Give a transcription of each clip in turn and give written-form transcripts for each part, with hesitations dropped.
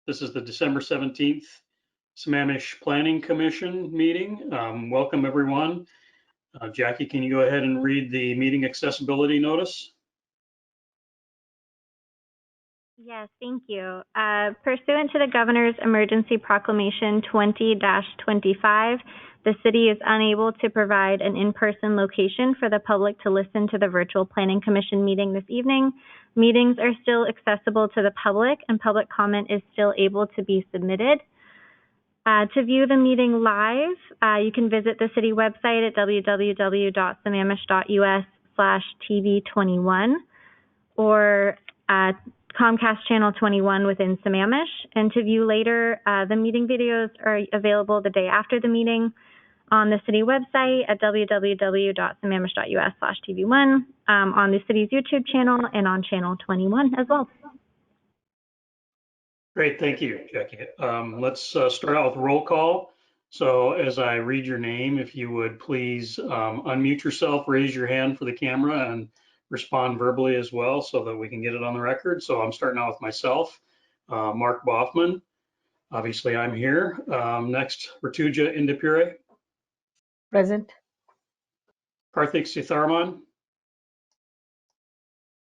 This is the December 17th Sammamish Planning Commission meeting. Welcome, everyone. Jackie, can you go ahead and read the meeting accessibility notice? Yes, thank you. Pursuant to the Governor's Emergency Proclamation 20-25, the city is unable to provide an in-person location for the public to listen to the virtual Planning Commission meeting this evening. Meetings are still accessible to the public, and public comment is still able to be submitted. To view the meeting live, you can visit the city website at www.sammamish.us/TV21 or Comcast Channel 21 within Sammamish. And to view later, the meeting videos are available the day after the meeting on the city website at www.sammamish.us/TV1, on the city's YouTube channel, and on Channel 21 as well. Great, thank you, Jackie. Let's start out with roll call. So as I read your name, if you would please unmute yourself, raise your hand for the camera, and respond verbally as well so that we can get it on the record. So I'm starting out with myself, Mark Boffman. Obviously, I'm here. Next, Rituja Indipure. Present. Karthik Sitharman.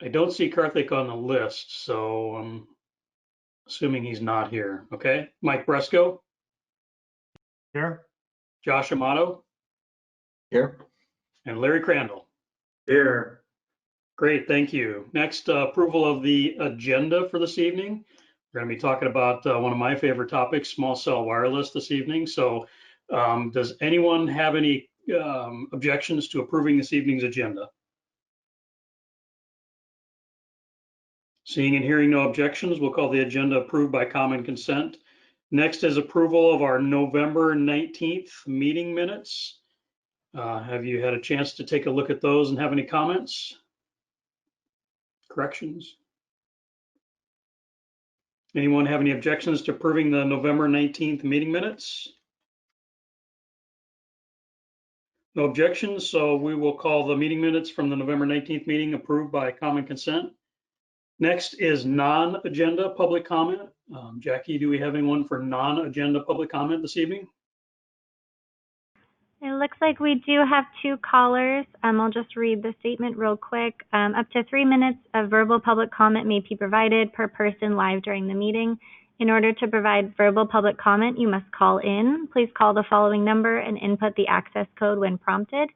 I don't see Karthik on the list, so I'm assuming he's not here. Okay. Mike Bresco. Here. Josh Amato. Here. And Larry Crandall. Here. Great, thank you. Next, approval of the agenda for this evening. We're going to be talking about one of my favorite topics, small cell wireless, this evening. So does anyone have any objections to approving this evening's agenda? Seeing and hearing no objections, we'll call the agenda approved by common consent. Next is approval of our November 19th meeting minutes. Have you had a chance to take a look at those and have any comments? Corrections? Anyone have any objections to approving the November 19th meeting minutes? No objections, so we will call the meeting minutes from the November 19th meeting approved by common consent. Next is non-agenda public comment. Jackie, do we have anyone for non-agenda public comment this evening? It looks like we do have two callers. I'll just read the statement real quick. Up to 3 minutes of verbal public comment may be provided per person live during the meeting. In order to provide verbal public comment, you must call in. Please call the following number and input the access code when prompted: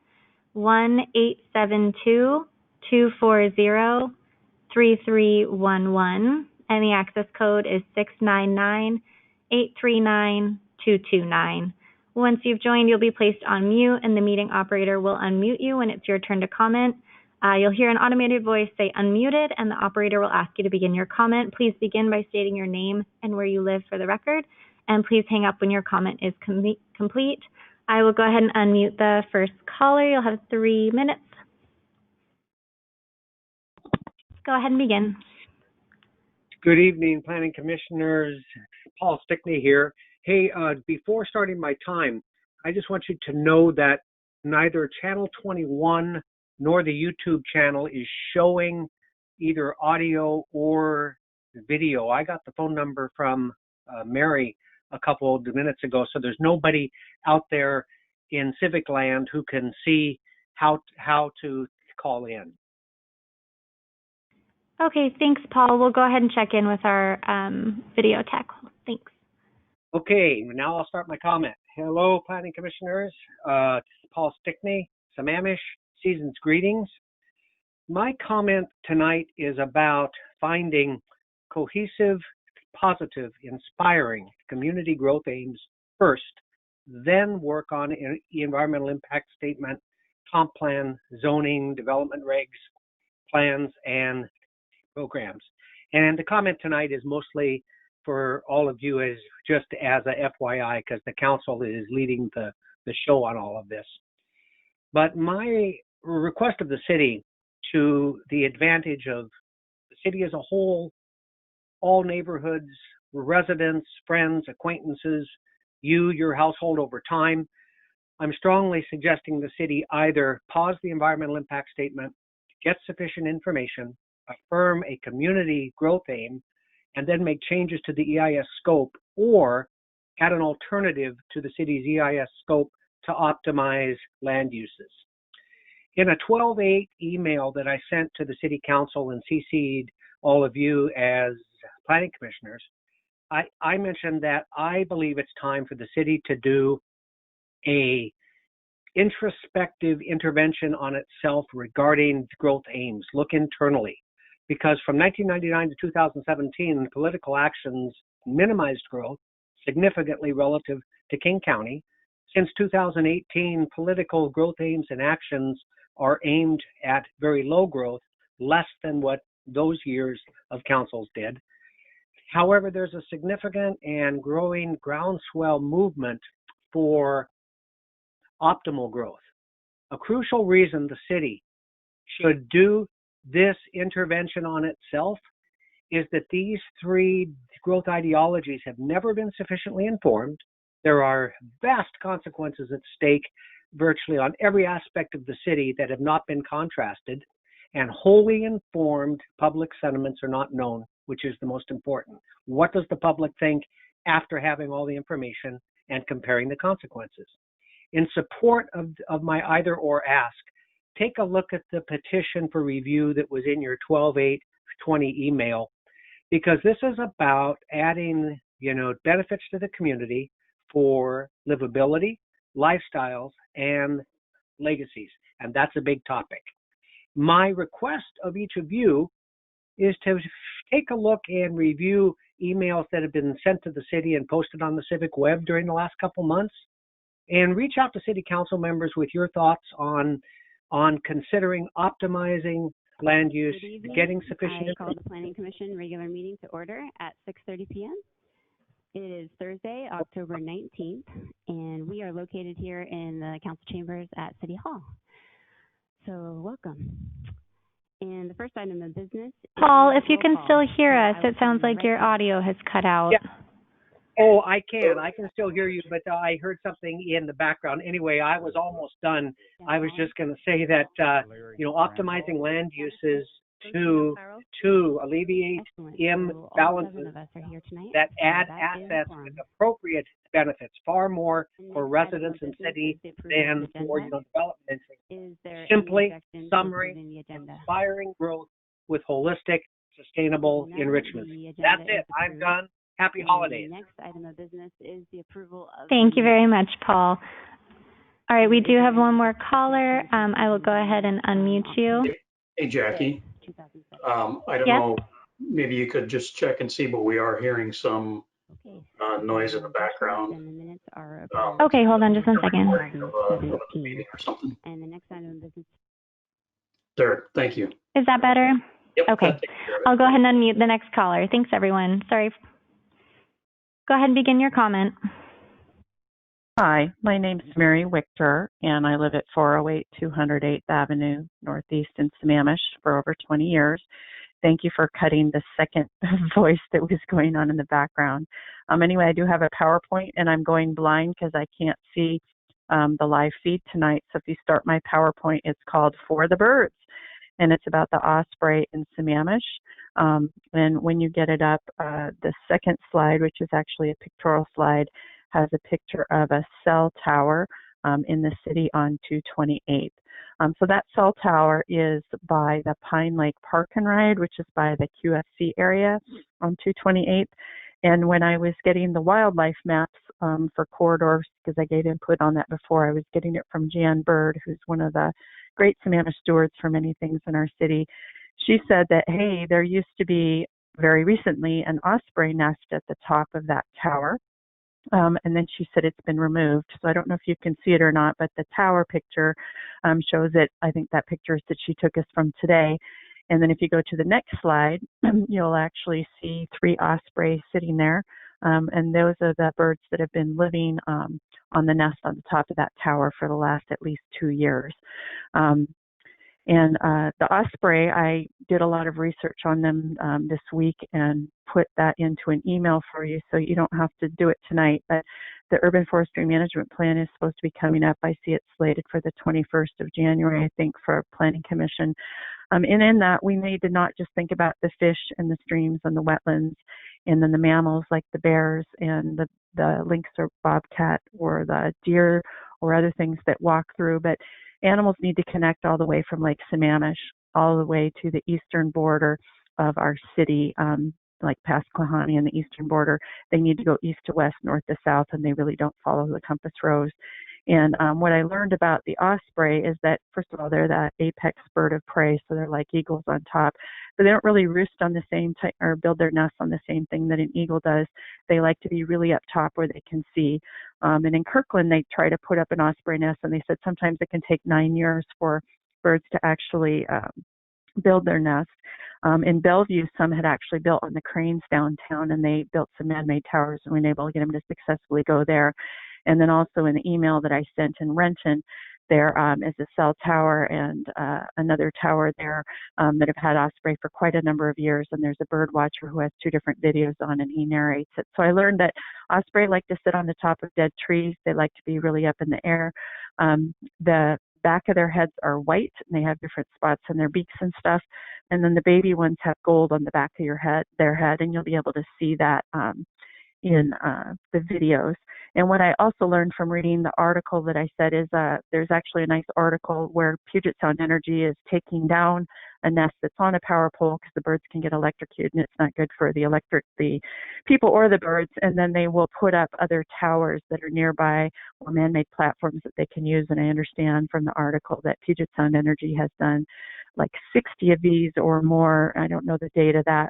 1-872-240-3311, and the access code is 699-839-229. Once you've joined, you'll be placed on mute, and the meeting operator will unmute you when it's your turn to comment. You'll hear an automated voice say unmuted, and the operator will ask you to begin your comment. Please begin by stating your name and where you live for the record, and please hang up when your comment is complete. I will go ahead and unmute the first caller. You'll have 3 minutes. Go ahead and begin. Good evening, Planning Commissioners. Paul Stickney here. Hey, before starting my time, I just want you to know that neither Channel 21 nor the YouTube channel is showing either audio or video. I got the phone number from Mary a couple of minutes ago, so there's nobody out there in Civic Land who can see how to call in. Okay, thanks, Paul. We'll go ahead and check in with our video tech. Thanks. Okay, now I'll start my comment. Hello, Planning Commissioners. Paul Stickney, Sammamish, season's greetings. My comment tonight is about finding cohesive, positive, inspiring community growth aims first, then work on environmental impact statement, comp plan, zoning, development regs, plans, and programs. And the comment tonight is mostly for all of you as just as a FYI, because the council is leading the show on all of this. But my request of the city, to the advantage of the city as a whole, all neighborhoods, residents, friends, acquaintances, your household over time, I'm strongly suggesting the city either pause the environmental impact statement, get sufficient information, affirm a community growth aim, and then make changes to the EIS scope or add an alternative to the city's EIS scope to optimize land uses. In a 12/8 email that I sent to the City Council and CC'd all of you as planning commissioners, I mentioned that I believe it's time for the city to do a introspective intervention on itself regarding growth aims, look internally. Because from 1999 to 2017, political actions minimized growth significantly relative to King County. Since 2018, political growth aims and actions are aimed at very low growth, less than what those years of councils did. However, there's a significant and growing groundswell movement for optimal growth. A crucial reason the city should do this intervention on itself is that these three growth ideologies have never been sufficiently informed. There are vast consequences at stake virtually on every aspect of the city that have not been contrasted, and wholly informed public sentiments are not known, which is the most important. What does the public think after having all the information and comparing the consequences? In support of my either or ask, take a look at the petition for review that was in your 12/8/20 email, because this is about adding, benefits to the community for livability, lifestyles, and legacies. And that's a big topic. My request of each of you is to take a look and review emails that have been sent to the city and posted on the civic web during the last couple months, and reach out to city council members with your thoughts on considering optimizing land use, getting sufficient. I call the Planning Commission regular meeting to order at 6:30 p.m. It is Thursday, October 19th, and we are located here in the council chambers at City Hall. So welcome. And the first item of business. Paul, if you can still hear us, it sounds like your audio has cut out. Yeah. Oh, I can still hear you, but I heard something in the background. Anyway, I was almost done. I was just going to say that, optimizing land uses to alleviate imbalances that add assets with appropriate benefits, far more for residents and city than for development interests. Simply, summary, inspiring growth with holistic, sustainable enrichment. That's it. I'm done. Happy holidays. The next item of business is the approval of. Thank you very much, Paul. All right, we do have one more caller. I will go ahead and unmute you. Hey, Jackie. I don't know, maybe you could just check and see, but we are hearing some noise in the background. Okay, hold on just one second. Or something. And the next item of business. There, thank you. Is that better? Yep, okay. I'll go ahead and unmute the next caller. Thanks, everyone. Sorry. Go ahead and begin your comment. Hi, my name's Mary Wichter, and I live at 408 208th Avenue, Northeast in Sammamish for over 20 years. Thank you for cutting the second voice that was going on in the background. Anyway, I do have a PowerPoint, and I'm going blind because I can't see the live feed tonight. So if you start my PowerPoint, it's called For the Birds, and it's about the osprey in Sammamish. And when you get it up, the second slide, which is actually a pictorial slide, has a picture of a cell tower in the city on 228th. So that cell tower is by the Pine Lake Park and Ride, which is by the QFC area on 228th. And when I was getting the wildlife maps for corridors, because I gave input on that before, I was getting it from Jan Bird, who's one of the great Sammamish stewards for many things in our city. She said that, hey, there used to be very recently an osprey nest at the top of that tower. And then she said it's been removed. So I don't know if you can see it or not, but the tower picture shows it. I think that picture is that she took us from today. And then if you go to the next slide, you'll actually see 3 ospreys sitting there. And those are the birds that have been living on the nest on the top of that tower for the last at least 2 years. And the osprey, I did a lot of research on them this week and put that into an email for you so you don't have to do it tonight. But the Urban Forestry Management Plan is supposed to be coming up. I see it slated for the 21st of January, I think, for Planning Commission. And in that, we need to not just think about the fish and the streams and the wetlands, and then the mammals like the bears and the lynx or bobcat or the deer or other things that walk through, but animals need to connect all the way from Lake Sammamish all the way to the eastern border of our city, like past Klahani and the eastern border. They need to go east to west, north to south, and they really don't follow the compass rose. And what I learned about the osprey is that, first of all, they're the apex bird of prey, so they're like eagles on top, but they don't really roost on the same or build their nests on the same thing that an eagle does. They like to be really up top where they can see. And in Kirkland, they try to put up an osprey nest, and they said sometimes it can take 9 years for birds to actually build their nest. In Bellevue, some had actually built on the cranes downtown, and they built some man-made towers and were able to get them to successfully go there. And then also in the email that I sent in Renton, there is a cell tower and another tower there that have had osprey for quite a number of years. And there's a bird watcher who has 2 different videos on, and he narrates it. So I learned that osprey like to sit on the top of dead trees. They like to be really up in the air. The back of their heads are white, and they have different spots in their beaks and stuff. And then the baby ones have gold on the back of their head, and you'll be able to see that in the videos. And what I also learned from reading the article that I said is there's actually a nice article where Puget Sound Energy is taking down a nest that's on a power pole because the birds can get electrocuted, and it's not good for the people or the birds. And then they will put up other towers that are nearby or man-made platforms that they can use. And I understand from the article that Puget Sound Energy has done like 60 of these or more. I don't know the date of that,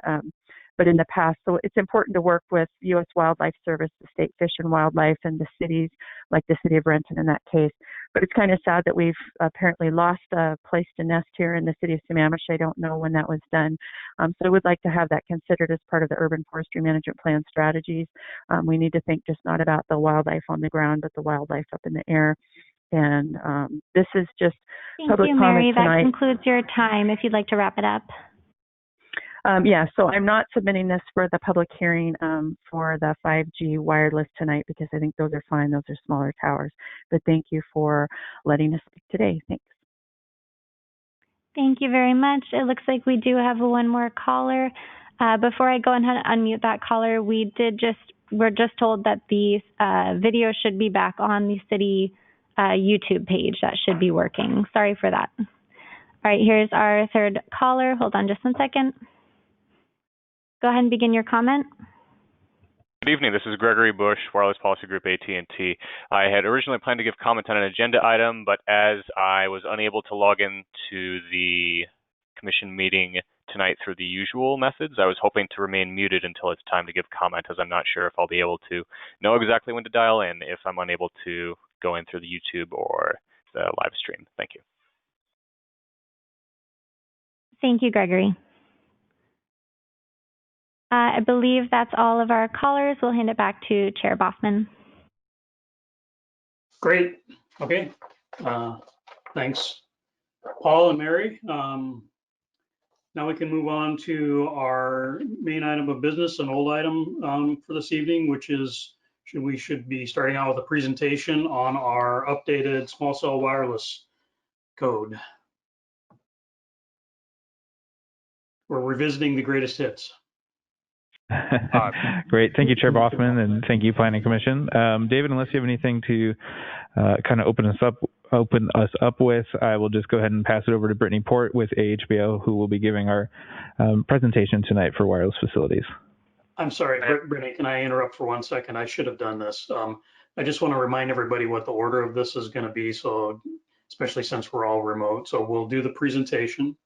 but in the past. So it's important to work with U.S. Wildlife Service, the State Fish and Wildlife, and the cities, like the city of Renton in that case. But it's kind of sad that we've apparently lost a place to nest here in the city of Sammamish. I don't know when that was done. So I would like to have that considered as part of the urban forestry management plan strategies. We need to think just not about the wildlife on the ground, but the wildlife up in the air. And this is just public comment tonight. Thank you, Mary. That concludes your time. If you'd like to wrap it up. Yeah, so I'm not submitting this for the public hearing for the 5G wireless tonight because I think those are fine. Those are smaller towers. But thank you for letting us speak today. Thanks. Thank you very much. It looks like we do have one more caller. Before I go ahead and unmute that caller, we're just told that the video should be back on the city YouTube page. That should be working. Sorry for that. All right, here's our third caller. Hold on just 1 second. Go ahead and begin your comment. Good evening. This is Gregory Bush, Wireless Policy Group AT&T. I had originally planned to give comment on an agenda item, but as I was unable to log in to the commission meeting tonight through the usual methods, I was hoping to remain muted until it's time to give comment, as I'm not sure if I'll be able to know exactly when to dial in if I'm unable to go in through the YouTube or the live stream. Thank you. Thank you, Gregory. I believe that's all of our callers. We'll hand it back to Chair Boffman. Great. Okay. Thanks, Paul and Mary. Now we can move on to our main item of business, an old item for this evening, which is we should be starting out with a presentation on our updated small cell wireless code. We're revisiting the greatest hits. Great. Thank you, Chair Boffman, and thank you, Planning Commission. David, unless you have anything to kind of open us up with, I will just go ahead and pass it over to Brittany Port with AHBO, who will be giving our presentation tonight for wireless facilities. I'm sorry, Brittany, can I interrupt for 1 second? I should have done this. I just want to remind everybody what the order of this is going to be, so especially since we're all remote. So we'll do the presentation,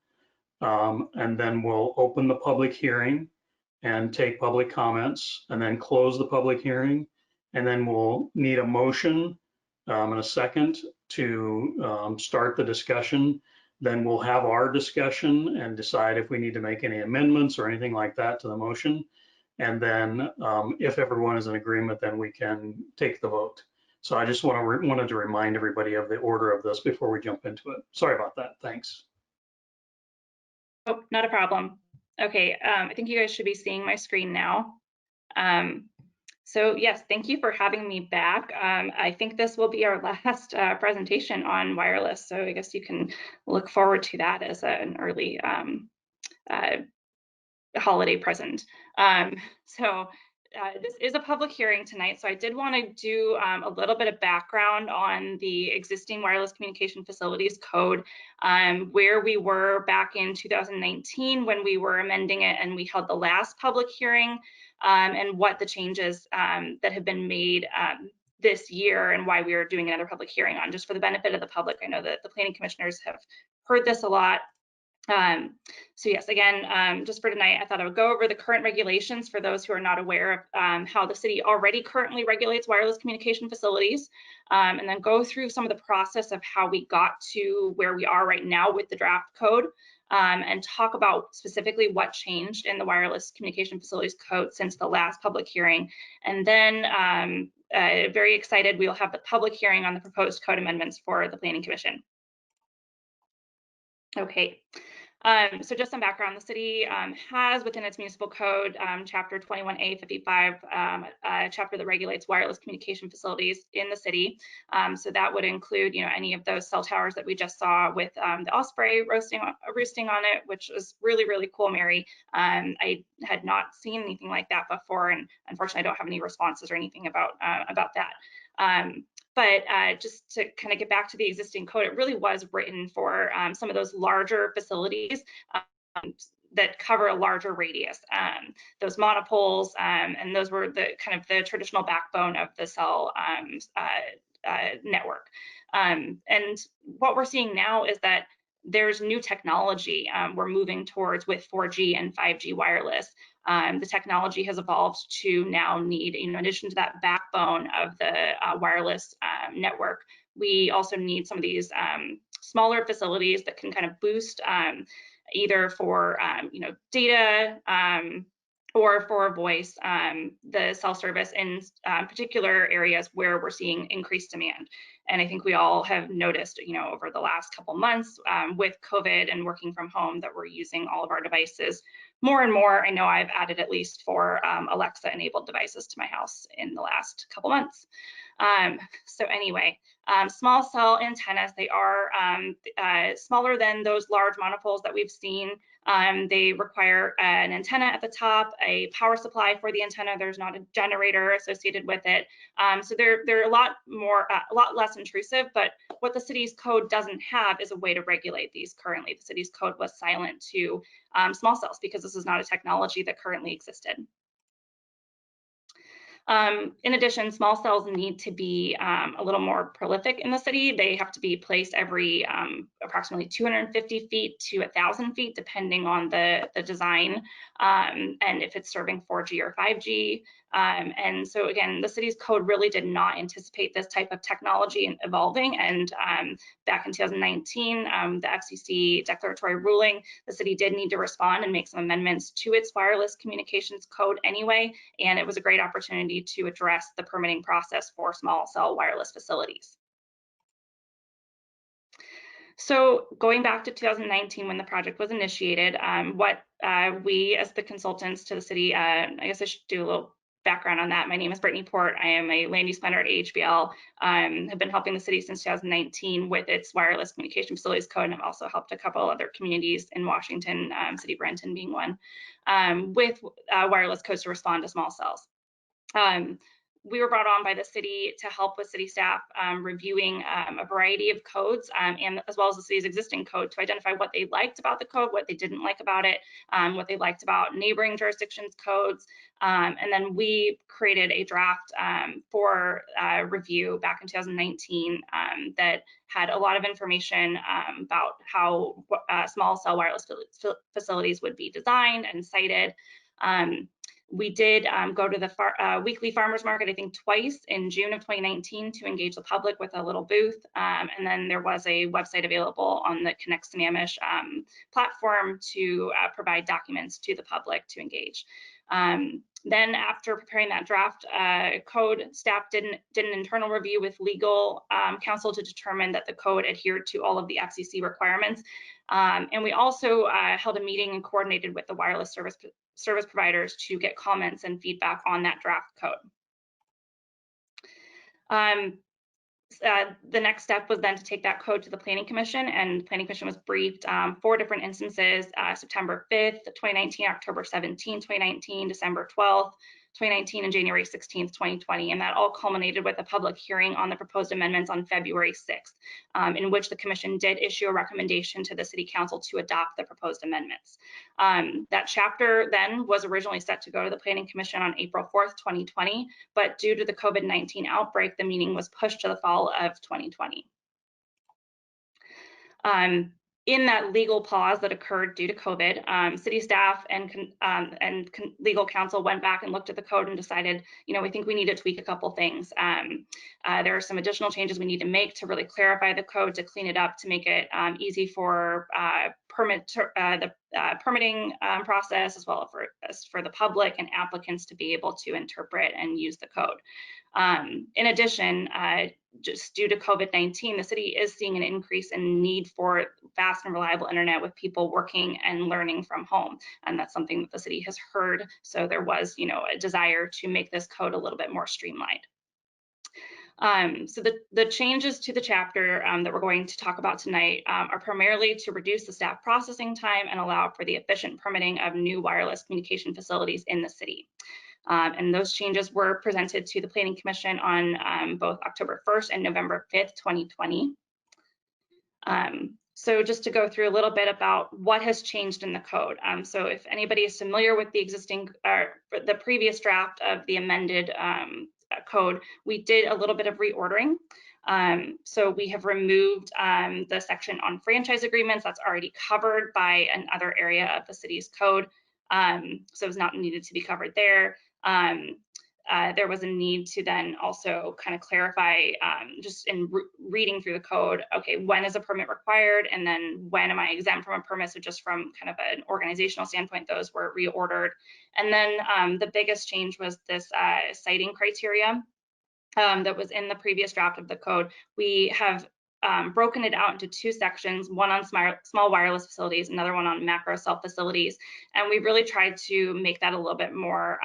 and then we'll open the public hearing and take public comments, and then close the public hearing, and then we'll need a motion and a second to start the discussion. Then we'll have our discussion and decide if we need to make any amendments or anything like that to the motion. And then if everyone is in agreement, then we can take the vote. So I just wanted to remind everybody of the order of this before we jump into it. Sorry about that. Thanks. Oh, not a problem. Okay, I think you guys should be seeing my screen now. So yes, thank you for having me back. I think this will be our last presentation on wireless, so I guess you can look forward to that as an early holiday present. This is a public hearing tonight, so I did want to do a little bit of background on the existing wireless communication facilities code, where we were back in 2019 when we were amending it and we held the last public hearing, and what the changes that have been made this year and why we are doing another public hearing on, just for the benefit of the public. I know that the planning commissioners have heard this a lot. So yes, again, just for tonight, I thought I would go over the current regulations for those who are not aware of how the city already currently regulates wireless communication facilities, and then go through some of the process of how we got to where we are right now with the draft code, and talk about specifically what changed in the wireless communication facilities code since the last public hearing. And then very excited, we will have the public hearing on the proposed code amendments for the Planning Commission. Okay. So just some background, the city has within its municipal code, chapter 21A 55, a chapter that regulates wireless communication facilities in the city. So that would include, any of those cell towers that we just saw with the osprey roosting on it, which was really, really cool, Mary. I had not seen anything like that before, and unfortunately I don't have any responses or anything about that. But just to kind of get back to the existing code, it really was written for some of those larger facilities that cover a larger radius. Those monopoles, and those were the kind of the traditional backbone of the cell network. And what we're seeing now is that there's new technology we're moving towards with 4G and 5G wireless. The technology has evolved to now need, in addition to that backbone of the wireless network, we also need some of these smaller facilities that can kind of boost either for data or for voice, the cell service in particular areas where we're seeing increased demand. And I think we all have noticed, over the last couple months with COVID and working from home, that we're using all of our devices more and more. I know I've added at least 4 Alexa enabled devices to my house in the last couple months. So anyway, small cell antennas, they are smaller than those large monopoles that we've seen. They require an antenna at the top, a power supply for the antenna. There's not a generator associated with it. So they're a lot less intrusive, but what the city's code doesn't have is a way to regulate these currently. The city's code was silent to small cells because this is not a technology that currently existed. In addition, small cells need to be a little more prolific in the city. They have to be placed every approximately 250 feet to 1,000 feet, depending on the design and if it's serving 4G or 5G. And so again, the city's code really did not anticipate this type of technology evolving. And back in 2019, the FCC declaratory ruling, the city did need to respond and make some amendments to its wireless communications code anyway. And it was a great opportunity to address the permitting process for small cell wireless facilities. So going back to 2019 when the project was initiated, what we as the consultants to the city, I guess I should do a little background on that. My name is Brittany Port. I am a land use planner at AHBL. Have been helping the city since 2019 with its wireless communication facilities code, and I've also helped a couple other communities in Washington, City of Renton being one, with wireless codes to respond to small cells. We were brought on by the city to help with city staff reviewing a variety of codes and as well as the city's existing code to identify what they liked about the code, what they didn't like about it, what they liked about neighboring jurisdictions' codes. And then we created a draft for review back in 2019 that had a lot of information about how small cell wireless facilities would be designed and cited. We did go to the weekly farmers market, I think twice in June of 2019 to engage the public with a little booth. And then there was a website available on the Connect Sammamish platform to provide documents to the public to engage. Then after preparing that draft code, staff did an internal review with legal counsel to determine that the code adhered to all of the FCC requirements. And we also held a meeting and coordinated with the wireless service providers to get comments and feedback on that draft code. The next step was then to take that code to the Planning Commission, and the Planning Commission was briefed 4 different instances: September 5th, 2019, October 17th, 2019, December 12th, 2019, and January 16th, 2020. And that all culminated with a public hearing on the proposed amendments on February 6th, in which the Commission did issue a recommendation to the City Council to adopt the proposed amendments. That chapter then was originally set to go to the Planning Commission on April 4th, 2020, but due to the COVID-19 outbreak, the meeting was pushed to the fall of 2020. In that legal pause that occurred due to COVID, city staff and legal counsel went back and looked at the code and decided, we think we need to tweak a couple things. There are some additional changes we need to make to really clarify the code, to clean it up, to make it easy for the permitting process, as well as for the public and applicants to be able to interpret and use the code. In addition, just due to COVID-19, the city is seeing an increase in need for fast and reliable internet with people working and learning from home. And that's something that the city has heard. So there was, a desire to make this code a little bit more streamlined. So the changes to the chapter that we're going to talk about tonight are primarily to reduce the staff processing time and allow for the efficient permitting of new wireless communication facilities in the city. And those changes were presented to the Planning Commission on both October 1st and November 5th, 2020. So just to go through a little bit about what has changed in the code. So if anybody is familiar with the existing, the previous draft of the amended code, we did a little bit of reordering. So we have removed the section on franchise agreements that's already covered by another area of the city's code. So it's not needed to be covered there. There was a need to then also kind of clarify, just in reading through the code, okay, when is a permit required, and then when am I exempt from a permit? So just from kind of an organizational standpoint, those were reordered. And then the biggest change was this citing criteria that was in the previous draft of the code. We have broken it out into 2 sections, one on small wireless facilities, another one on macro cell facilities. And we really tried to make that a little bit more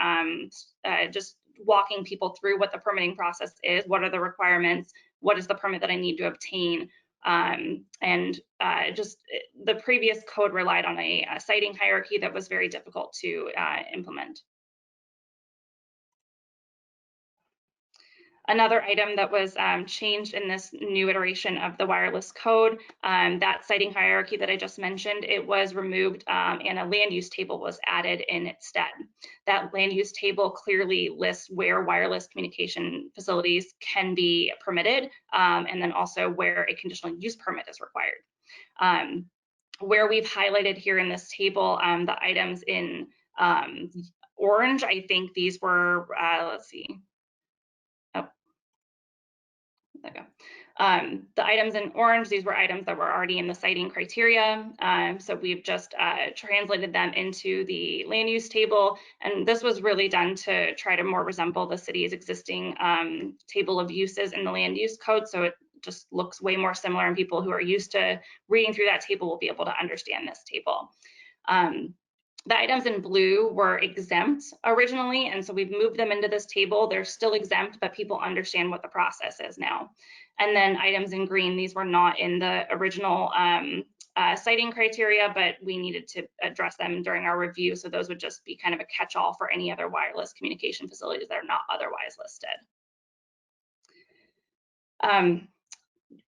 just walking people through what the permitting process is, what are the requirements, what is the permit that I need to obtain. Just the previous code relied on a citing hierarchy that was very difficult to implement. Another item that was changed in this new iteration of the wireless code, that citing hierarchy that I just mentioned, it was removed and a land use table was added in its stead. That land use table clearly lists where wireless communication facilities can be permitted, and then also where a conditional use permit is required. Where we've highlighted here in this table, the items in orange, I think these were, let's see. There we go. The items in orange, these were items that were already in the citing criteria. So we've just translated them into the land use table. And this was really done to try to more resemble the city's existing table of uses in the land use code. So it just looks way more similar, and people who are used to reading through that table will be able to understand this table. The items in blue were exempt originally, and so we've moved them into this table. They're still exempt, but people understand what the process is now. And then items in green, these were not in the original citing criteria, but we needed to address them during our review. So those would just be kind of a catch-all for any other wireless communication facilities that are not otherwise listed.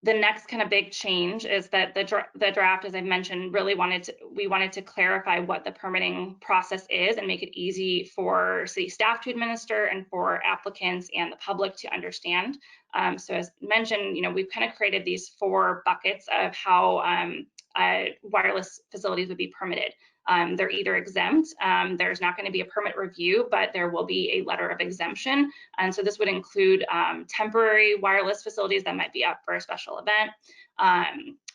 The next kind of big change is that the draft, as I mentioned, really we wanted to clarify what the permitting process is and make it easy for city staff to administer and for applicants and the public to understand. So as mentioned, we've kind of created these 4 buckets of how wireless facilities would be permitted. They're either exempt, there's not going to be a permit review, but there will be a letter of exemption. And so this would include temporary wireless facilities that might be up for a special event,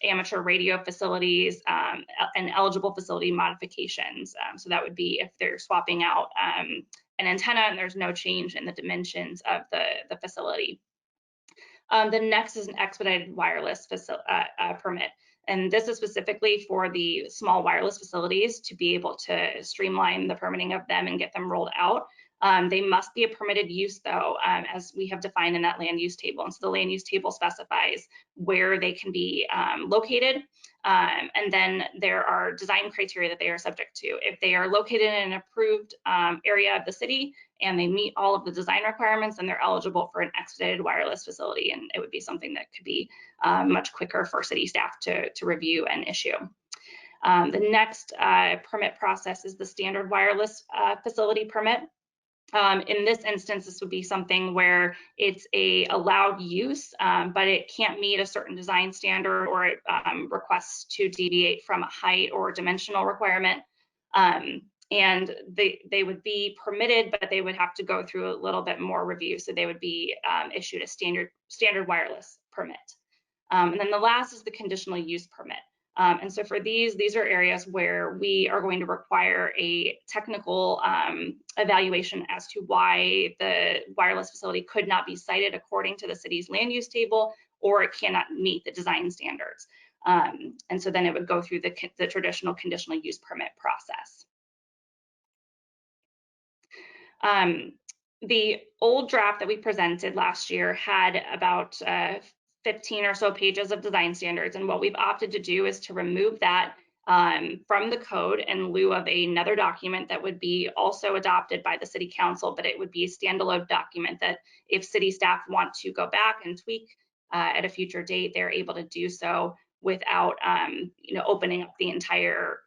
amateur radio facilities, and eligible facility modifications. So that would be if they're swapping out an antenna and there's no change in the dimensions of the facility. The next is an expedited wireless permit. And this is specifically for the small wireless facilities to be able to streamline the permitting of them and get them rolled out. They must be a permitted use though, as we have defined in that land use table. And so the land use table specifies where they can be located. And then there are design criteria that they are subject to. If they are located in an approved area of the city and they meet all of the design requirements, then they're eligible for an expedited wireless facility. And it would be something that could be much quicker for city staff to review and issue. The next permit process is the standard wireless facility permit. In this instance, this would be something where it's a allowed use, but it can't meet a certain design standard, or it requests to deviate from a height or dimensional requirement. And they would be permitted, but they would have to go through a little bit more review. So they would be issued a standard wireless permit. And then the last is the conditional use permit. And so for these are areas where we are going to require a technical evaluation as to why the wireless facility could not be sited according to the city's land use table, or it cannot meet the design standards. And so then it would go through the traditional conditional use permit process. The old draft that we presented last year had about 15 or so pages of design standards. And what we've opted to do is to remove that from the code in lieu of another document that would be also adopted by the city council, but it would be a standalone document that if city staff want to go back and tweak at a future date, they're able to do so without opening up the entire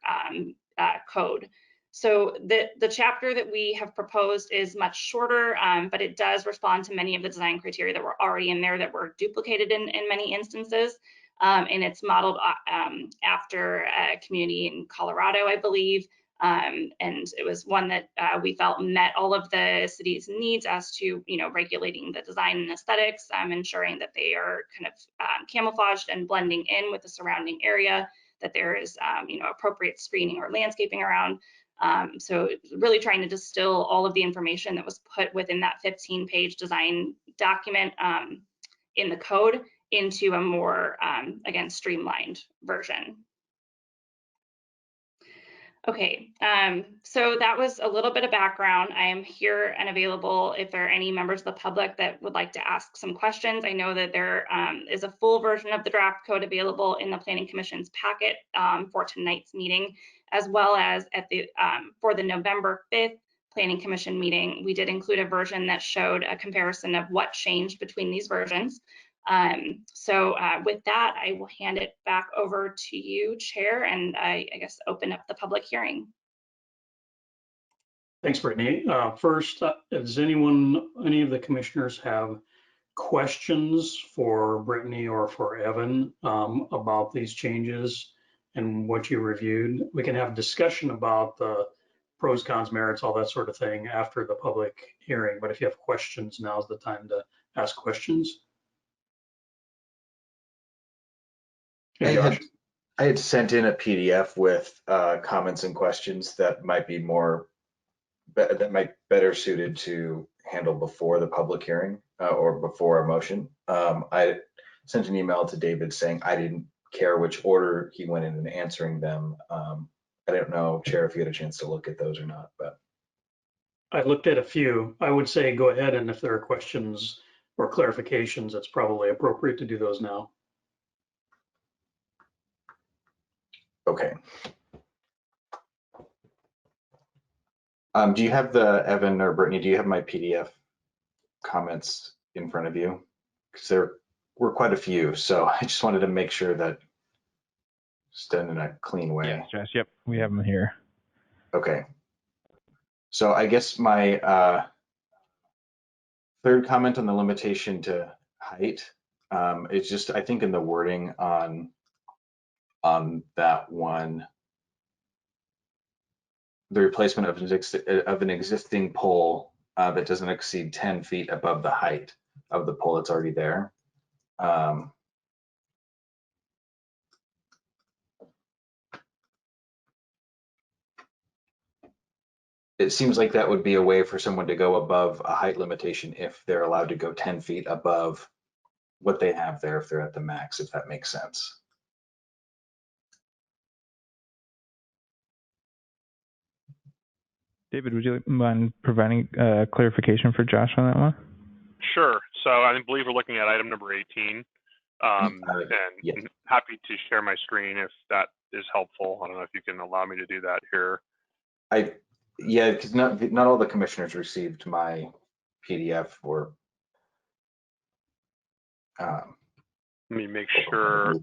code. So the chapter that we have proposed is much shorter, but it does respond to many of the design criteria that were already in there that were duplicated in many instances. And it's modeled after a community in Colorado, I believe. And it was one that we felt met all of the city's needs as to, regulating the design and aesthetics, ensuring that they are kind of camouflaged and blending in with the surrounding area, that there is, appropriate screening or landscaping around. So really trying to distill all of the information that was put within that 15-page design document in the code into a more, again, streamlined version. Okay, so that was a little bit of background. I am here and available if there are any members of the public that would like to ask some questions. I know that there is a full version of the draft code available in the Planning Commission's packet for tonight's meeting, as well as at the for the November 5th Planning Commission meeting. We did include a version that showed a comparison of what changed between these versions. So with that, I will hand it back over to you, Chair, and I guess open up the public hearing. Thanks, Brittany. First, does any of the commissioners have questions for Brittany or for Evan about these changes and what you reviewed? We can have discussion about the pros, cons, merits, all that sort of thing after the public hearing. But if you have questions, now's the time to ask questions. Hey, Josh. I had sent in a PDF with comments and questions that might be better suited to handle before the public hearing or before a motion. I sent an email to David saying I didn't care which order he went in and answering them. I don't know, Chair, if you had a chance to look at those or not, but. I looked at a few. I would say go ahead, and if there are questions or clarifications, it's probably appropriate to do those now. Okay. Do you have Evan or Brittany, do you have my PDF comments in front of you? Because there were quite a few, so I just wanted to make sure that it's done in a clean way. Yes, Josh, yep, we have them here. Okay. So I guess my third comment on the limitation to height is just, I think in the wording on that one, the replacement of an existing pole that doesn't exceed 10 feet above the height of the pole that's already there. It seems like that would be a way for someone to go above a height limitation if they're allowed to go 10 feet above what they have there if they're at the max, if that makes sense. David, would you mind providing clarification for Josh on that one? Sure. So I believe we're looking at item number 18. And yes. I'm happy to share my screen if that is helpful. I don't know if you can allow me to do that here. Yeah, because not all the commissioners received my PDF or. Let me make sure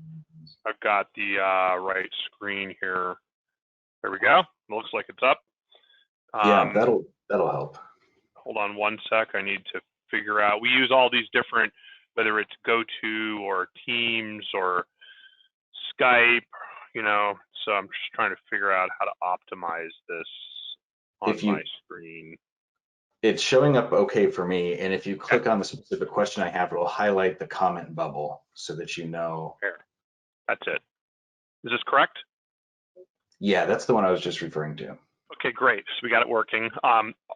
I've got the right screen here. There we go. It looks like it's up. Yeah, that'll help. Hold on one sec. I need to figure out. We use all these different, whether it's GoTo or Teams or Skype, you know. So I'm just trying to figure out how to optimize this on my screen. It's showing up okay for me, and if you click on the specific question I have, it'll highlight the comment bubble so that you know. Here, that's it. Is this correct? Yeah, that's the one I was just referring to. Okay, great. So we got it working.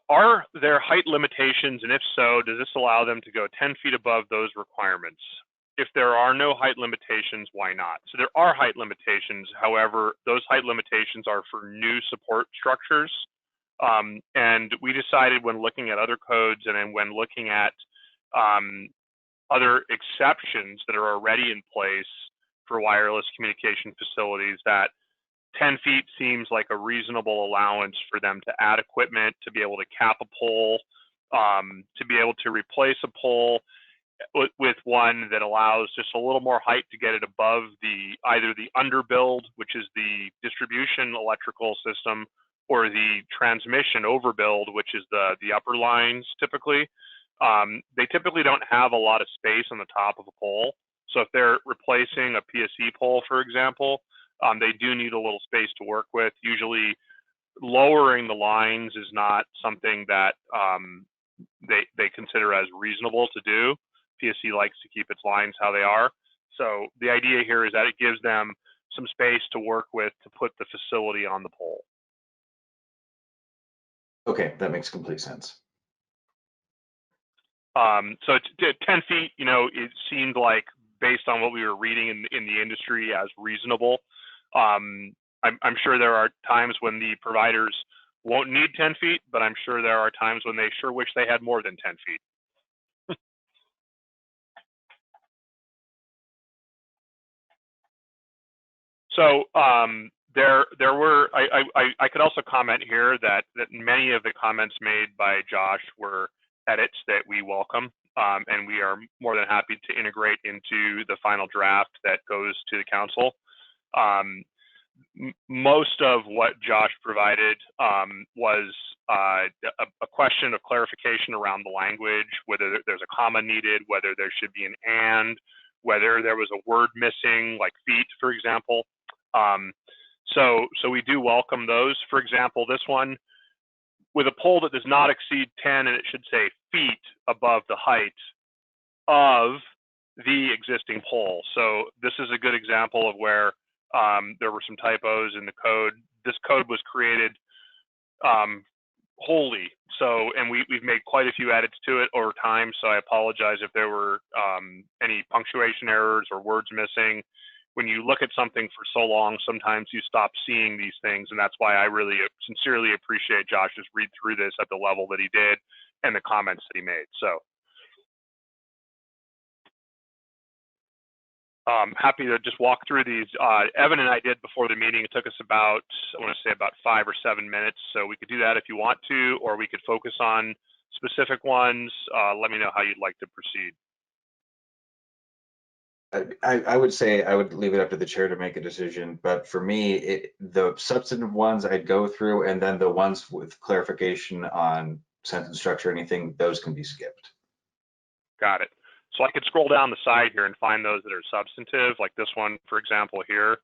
Are there height limitations, and if so, does this allow them to go 10 feet above those requirements? If there are no height limitations, why not? So there are height limitations. However, those height limitations are for new support structures. And we decided when looking at other codes and then when looking at other exceptions that are already in place for wireless communication facilities that 10 feet seems like a reasonable allowance for them to add equipment, to be able to cap a pole, to be able to replace a pole with one that allows just a little more height to get it above either the underbuild, which is the distribution electrical system, or the transmission overbuild, which is the upper lines typically. They typically don't have a lot of space on the top of a pole. So if they're replacing a PSE pole, for example, they do need a little space to work with. Usually lowering the lines is not something that they consider as reasonable to do. PSE likes to keep its lines how they are. So the idea here is that it gives them some space to work with to put the facility on the pole. Okay, that makes complete sense. So 10 feet, you know, it seemed like based on what we were reading in the industry as reasonable. I'm sure there are times when the providers won't need 10 feet, but I'm sure there are times when they sure wish they had more than 10 feet. So there were, I could also comment here that many of the comments made by Josh were edits that we welcome, and we are more than happy to integrate into the final draft that goes to the council. Most of what Josh provided was a question of clarification around the language, whether there's a comma needed, whether there should be an and, whether there was a word missing, like feet, for example. So we do welcome those. For example, this one, with a pole that does not exceed 10, and it should say feet above the height of the existing pole. So this is a good example of where there were some typos in the code. This code was created wholly. So, and we've made quite a few edits to it over time. So I apologize if there were any punctuation errors or words missing. When you look at something for so long, sometimes you stop seeing these things. And that's why I really sincerely appreciate Josh's read through this at the level that he did and the comments that he made. So happy to just walk through these. Evan and I did before the meeting. It took us about, I want to say about 5 or 7 minutes. So we could do that if you want to, or we could focus on specific ones. Let me know how you'd like to proceed. I would say I would leave it up to the chair to make a decision, but for me, the substantive ones I'd go through, and then the ones with clarification on sentence structure, anything, those can be skipped. Got it. So I could scroll down the side here and find those that are substantive, like this one, for example, here.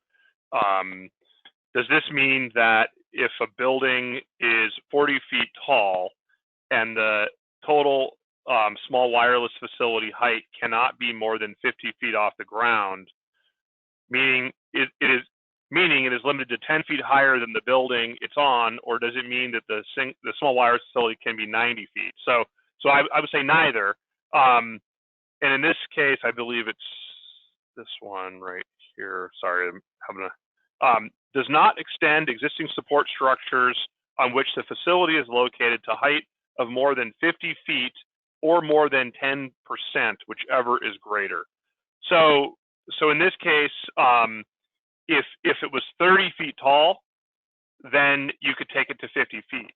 Does this mean that if a building is 40 feet tall and the total small wireless facility height cannot be more than 50 feet off the ground, meaning it is limited to 10 feet higher than the building it's on, or does it mean that the small wireless facility can be 90 feet? So I would say neither. And in this case, I believe it's this one right here. Sorry, I'm having a does not extend existing support structures on which the facility is located to height of more than 50 feet or more than 10%, whichever is greater. So in this case, if it was 30 feet tall, then you could take it to 50 feet.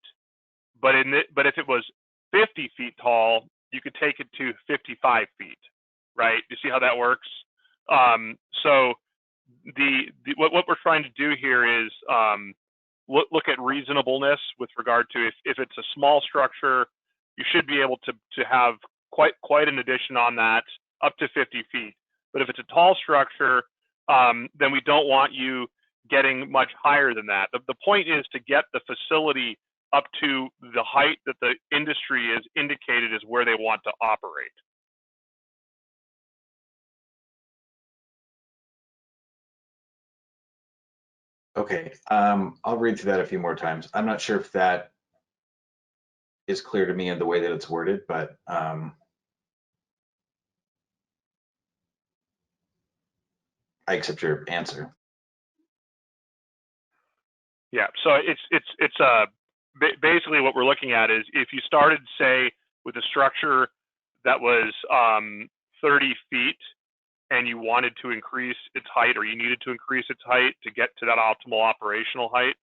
But if it was 50 feet tall, you could take it to 55 feet, right? You see how that works? So what we're trying to do here is look at reasonableness with regard to if it's a small structure, you should be able to have quite an addition on that up to 50 feet. But if it's a tall structure, then we don't want you getting much higher than that. The point is to get the facility up to the height that the industry is indicated as where they want to operate. Okay, I'll read through that a few more times. I'm not sure if that is clear to me in the way that it's worded, but I accept your answer. Yeah, so it's basically what we're looking at is if you started, say, with a structure that was 30 feet and you wanted to increase its height, or you needed to increase its height to get to that optimal operational height,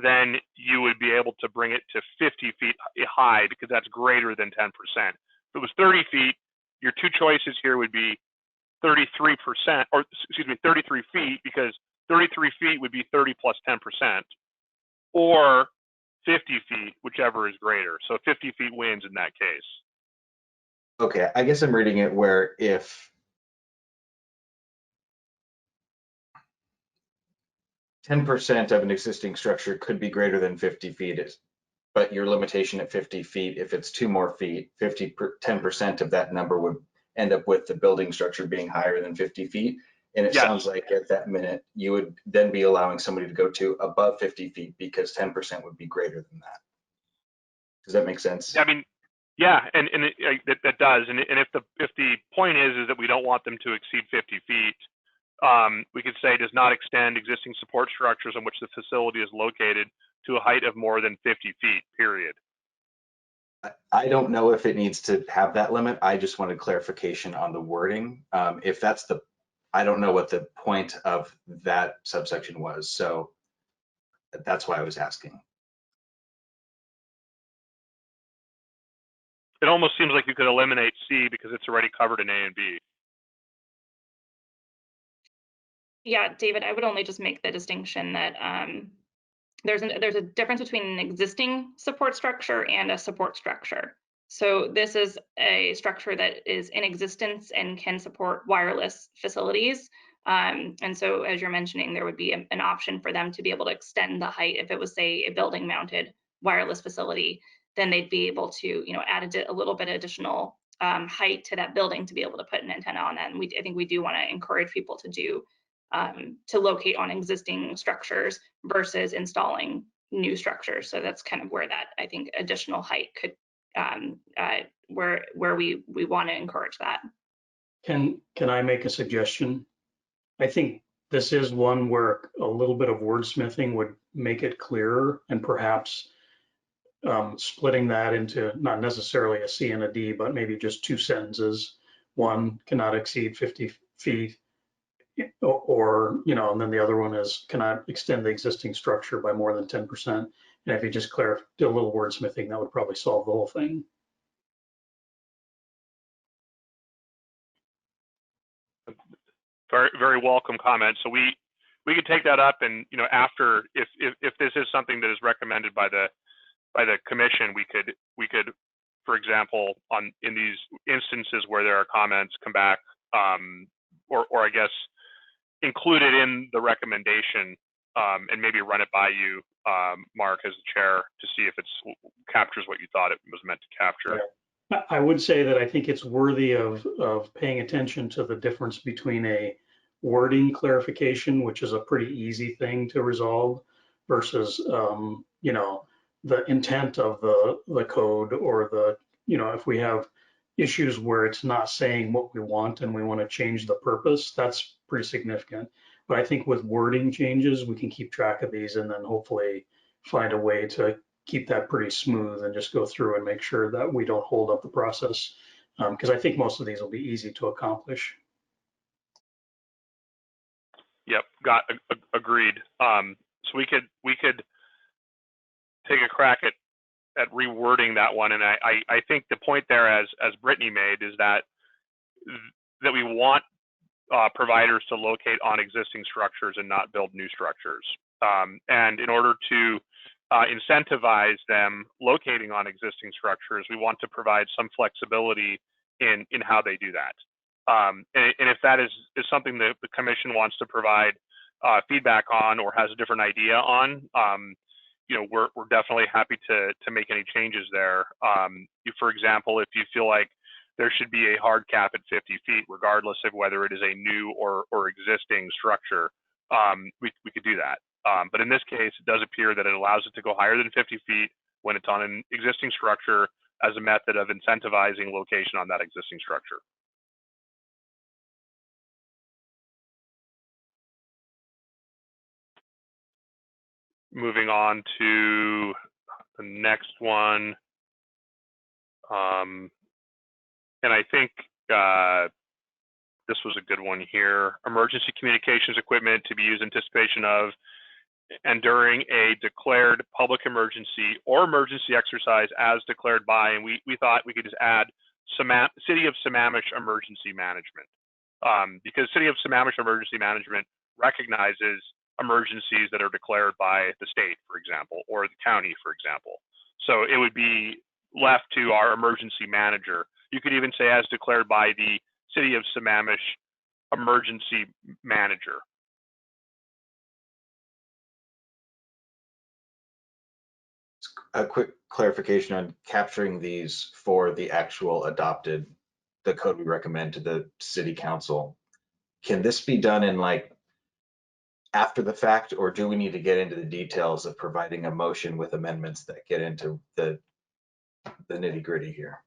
then you would be able to bring it to 50 feet high because that's greater than 10%. If it was 30 feet, your two choices here would be 33%, or excuse me, 33 feet, because 33 feet would be 30 plus 10%, or 50 feet, whichever is greater. So 50 feet wins in that case. Okay, I guess I'm reading it where if 10% of an existing structure could be greater than 50 feet, but your limitation at 50 feet, if it's 2 more feet, 10% of that number would end up with the building structure being higher than 50 feet. And it sounds like at that minute, you would then be allowing somebody to go to above 50 feet because 10% would be greater than that. Does that make sense? I mean, yeah, and that does. And if the point is that we don't want them to exceed 50 feet, we could say does not extend existing support structures on which the facility is located to a height of more than 50 feet, period. I don't know if it needs to have that limit. I just wanted clarification on the wording. If that's I don't know what the point of that subsection was. So that's why I was asking. It almost seems like you could eliminate C because it's already covered in A and B. Yeah, David, I would only just make the distinction that there's a difference between an existing support structure and a support structure. So this is a structure that is in existence and can support wireless facilities. And so as you're mentioning, there would be an option for them to be able to extend the height. If it was, say, a building mounted wireless facility, then they'd be able to, add a little bit of additional height to that building to be able to put an antenna on that. And I think we do want to encourage people to do to locate on existing structures versus installing new structures. So that's kind of where that, I think, additional height could, where we want to encourage that. Can I make a suggestion? I think this is one where a little bit of wordsmithing would make it clearer, and perhaps splitting that into not necessarily a C and a D, but maybe just 2 sentences. One, cannot exceed 50 feet, or, and then the other one is cannot extend the existing structure by more than 10%. And if you just do a little wordsmithing, that would probably solve the whole thing. Very, very welcome comment. So we could take that up, and after if this is something that is recommended by the commission, we could, for example, in these instances where there are comments, come back, or I guess include it in the recommendation, and maybe run it by you, Mark, as the chair, to see if it captures what you thought it was meant to capture. Yeah. I would say that I think it's worthy of paying attention to the difference between a wording clarification, which is a pretty easy thing to resolve, versus the intent of the code, or if we have issues where it's not saying what we want and we want to change the purpose, that's pretty significant. But I think with wording changes, we can keep track of these and then hopefully find a way to keep that pretty smooth and just go through and make sure that we don't hold up the process. Because I think most of these will be easy to accomplish. Yep, agreed. So we could take a crack at rewording that one, and I think the point there, as Brittany made, is that we want providers to locate on existing structures and not build new structures. And in order to incentivize them locating on existing structures, we want to provide some flexibility in how they do that. And if that is something that the commission wants to provide feedback on or has a different idea on, you know, we're definitely happy to make any changes there. For example, if you feel like there should be a hard cap at 50 feet, regardless of whether it is a new or existing structure, we could do that. But in this case, it does appear that it allows it to go higher than 50 feet when it's on an existing structure as a method of incentivizing location on that existing structure. Moving on to the next one. And I think this was a good one here. Emergency communications equipment to be used in anticipation of and during a declared public emergency or emergency exercise as declared by, and we thought we could just add City of Sammamish Emergency Management, because City of Sammamish Emergency Management recognizes emergencies that are declared by the state, for example, or the county, for example. So it would be left to our emergency manager. You could even say as declared by the City of Sammamish Emergency Manager. A quick clarification on capturing these for the actual the code we recommend to the city council. Can this be done in like after the fact, or do we need to get into the details of providing a motion with amendments that get into the nitty gritty here?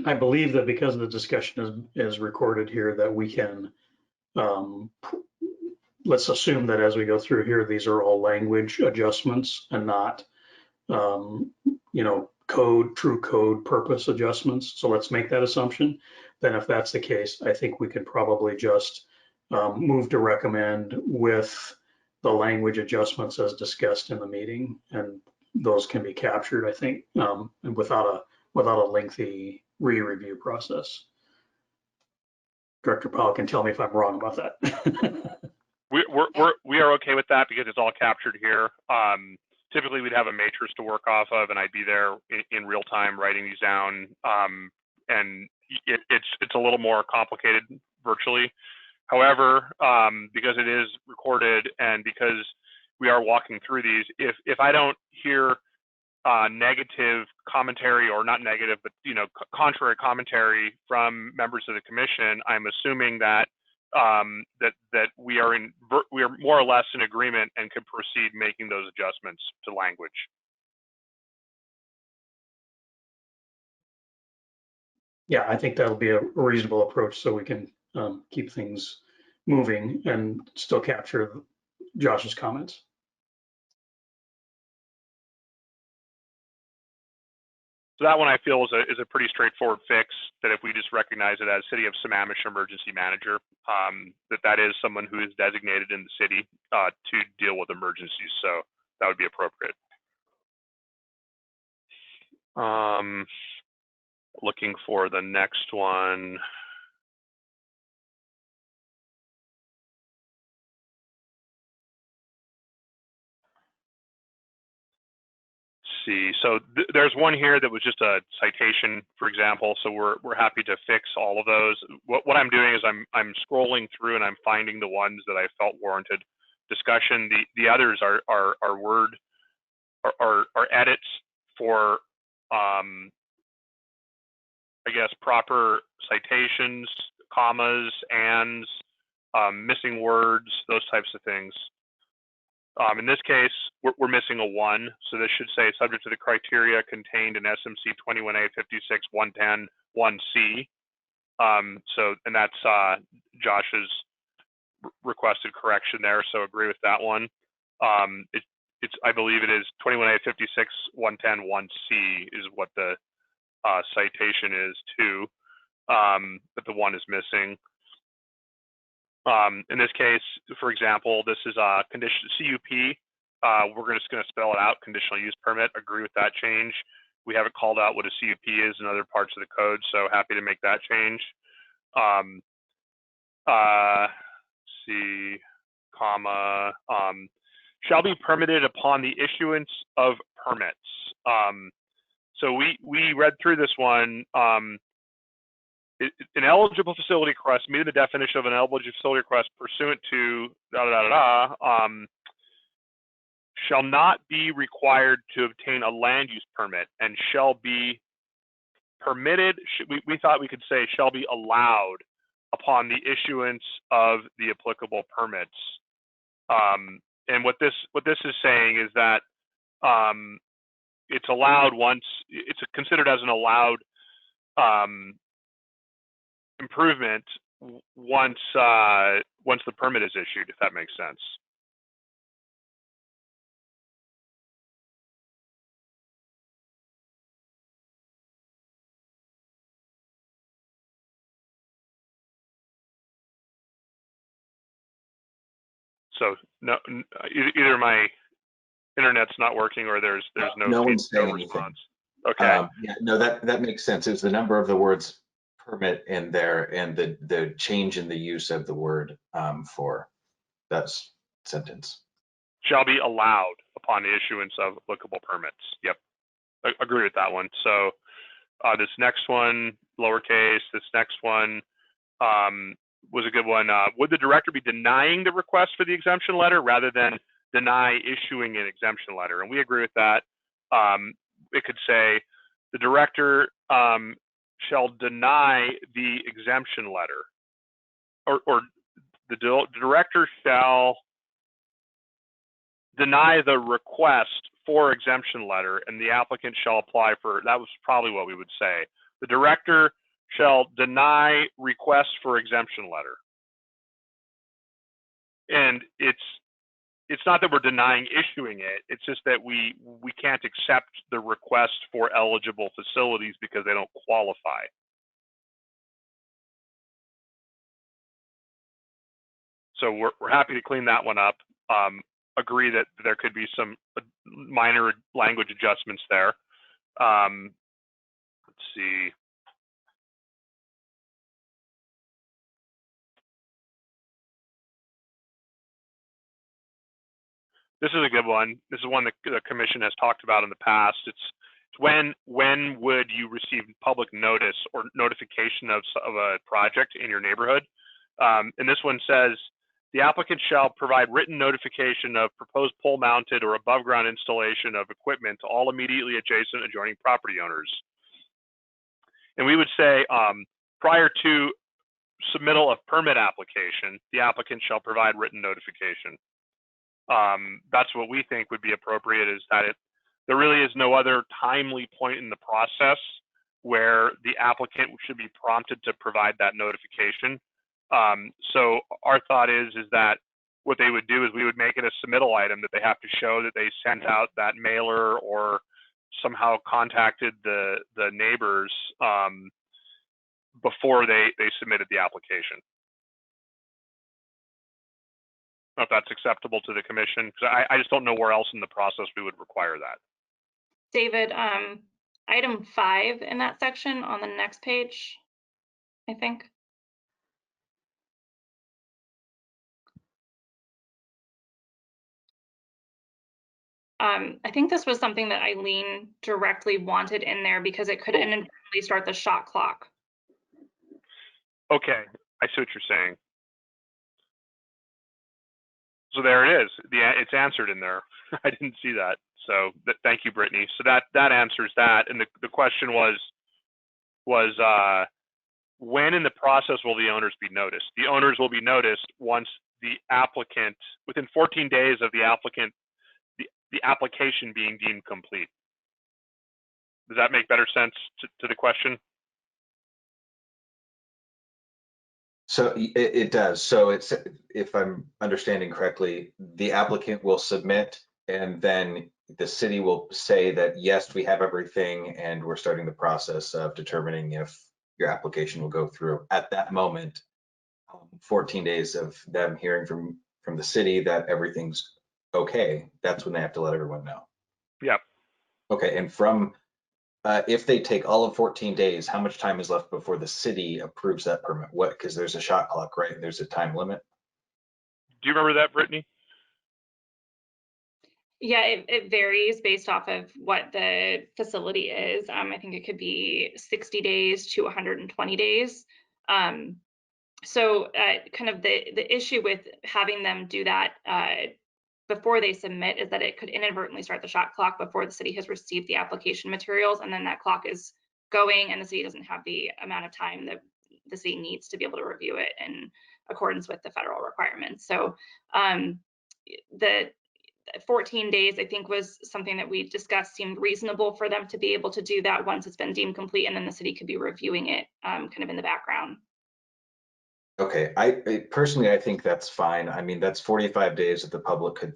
I believe that because the discussion is recorded here, that we can, let's assume that as we go through here, these are all language adjustments and not, you know, true code purpose adjustments. So let's make that assumption. Then if that's the case, I think we could probably just move to recommend with the language adjustments as discussed in the meeting, and those can be captured, I think, and without a lengthy re-review process. Director Powell can tell me if I'm wrong about that. We are okay with that because it's all captured here. Typically, we'd have a matrix to work off of, and I'd be there in real time writing these down. And it's a little more complicated virtually. However, because it is recorded and because we are walking through these, if I don't hear negative commentary, or not negative, but contrary commentary from members of the commission, I'm assuming that that we are more or less in agreement and can proceed making those adjustments to language. Yeah, I think that'll be a reasonable approach, so we can keep things moving and still capture Josh's comments. So that one I feel is a pretty straightforward fix, that if we just recognize it as City of Sammamish Emergency Manager, that is someone who is designated in the city to deal with emergencies. So that would be appropriate. Looking for the next one. See, so there's one here that was just a citation, for example. So we're happy to fix all of those. What I'm doing is I'm scrolling through and I'm finding the ones that I felt warranted discussion. The others are edits for I guess proper citations, commas, ands, missing words, those types of things. In this case, we're missing a 1, so this should say subject to the criteria contained in SMC 21A 56-110-1C. And that's Josh's requested correction there, so agree with that one. It's I believe it is 21A 56 110 1C is what the citation is to, but the one is missing. In this case, for example, this is a condition CUP. We're just going to spell it out, conditional use permit. Agree with that change. We haven't called out what a CUP is in other parts of the code, so happy to make that change. C, comma, shall be permitted upon the issuance of permits. So we read through this one. An eligible facility request, meeting the definition of an eligible facility request pursuant to shall not be required to obtain a land use permit and shall be permitted. We thought we could say shall be allowed upon the issuance of the applicable permits. And what this is saying is that it's allowed once it's considered as an allowed improvement once the permit is issued, if that makes sense. So no, either my internet's not working or there's no one's saying response. Anything. Okay. Yeah, no, that makes sense. It's the number of the words permit in there and the change in the use of the word for that sentence. Shall be allowed upon the issuance of applicable permits. Yep, I agree with that one. So this next one, lowercase, this next one was a good one. Would the director be denying the request for the exemption letter rather than deny issuing an exemption letter? And we agree with that. It could say the director shall deny the exemption letter, or the director shall deny the request for exemption letter, and the applicant shall apply for. That was probably what we would say. The director shall deny request for exemption letter. And it's not that we're denying issuing it, it's just that we can't accept the request for eligible facilities because they don't qualify. So we're happy to clean that one up. Agree that there could be some minor language adjustments there. Let's see. This is a good one. This is one that the commission has talked about in the past. It's when would you receive public notice or notification of a project in your neighborhood? And this one says, the applicant shall provide written notification of proposed pole-mounted or above-ground installation of equipment to all immediately adjacent adjoining property owners. And we would say, prior to submittal of permit application, the applicant shall provide written notification. That's what we think would be appropriate, is that there really is no other timely point in the process where the applicant should be prompted to provide that notification. So our thought is that what they would do is we would make it a submittal item that they have to show that they sent out that mailer or somehow contacted the neighbors before they submitted the application. I don't know if that's acceptable to the commission, because I just don't know where else in the process we would require that. David, item 5 in that section on the next page, I think. I think this was something that Eileen directly wanted in there because it could inadvertently start the shot clock. Okay, I see what you're saying. So there it is. It's answered in there. I didn't see that. So thank you, Brittany. So that answers that. And the question was when in the process will the owners be noticed? The owners will be noticed once the applicant, within 14 days of the applicant, the application being deemed complete. Does that make better sense to the question? So it does. So it's, if I'm understanding correctly, the applicant will submit and then the city will say that, yes, we have everything and we're starting the process of determining if your application will go through. At that moment, 14 days of them hearing from the city that everything's okay, that's when they have to let everyone know. Yep. Okay, and from if they take all of 14 days, how much time is left before the city approves that permit? What, because there's a shot clock, right? There's a time limit. Do you remember that, Brittany? Yeah, it varies based off of what the facility is. I think it could be 60 days to 120 days. So kind of the issue with having them do that before they submit is that it could inadvertently start the shot clock before the city has received the application materials, and then that clock is going and the city doesn't have the amount of time that the city needs to be able to review it in accordance with the federal requirements. So the 14 days, I think, was something that we discussed seemed reasonable for them to be able to do that once it's been deemed complete, and then the city could be reviewing it kind of in the background. Okay, I personally, I think that's fine. I mean, that's 45 days that the public could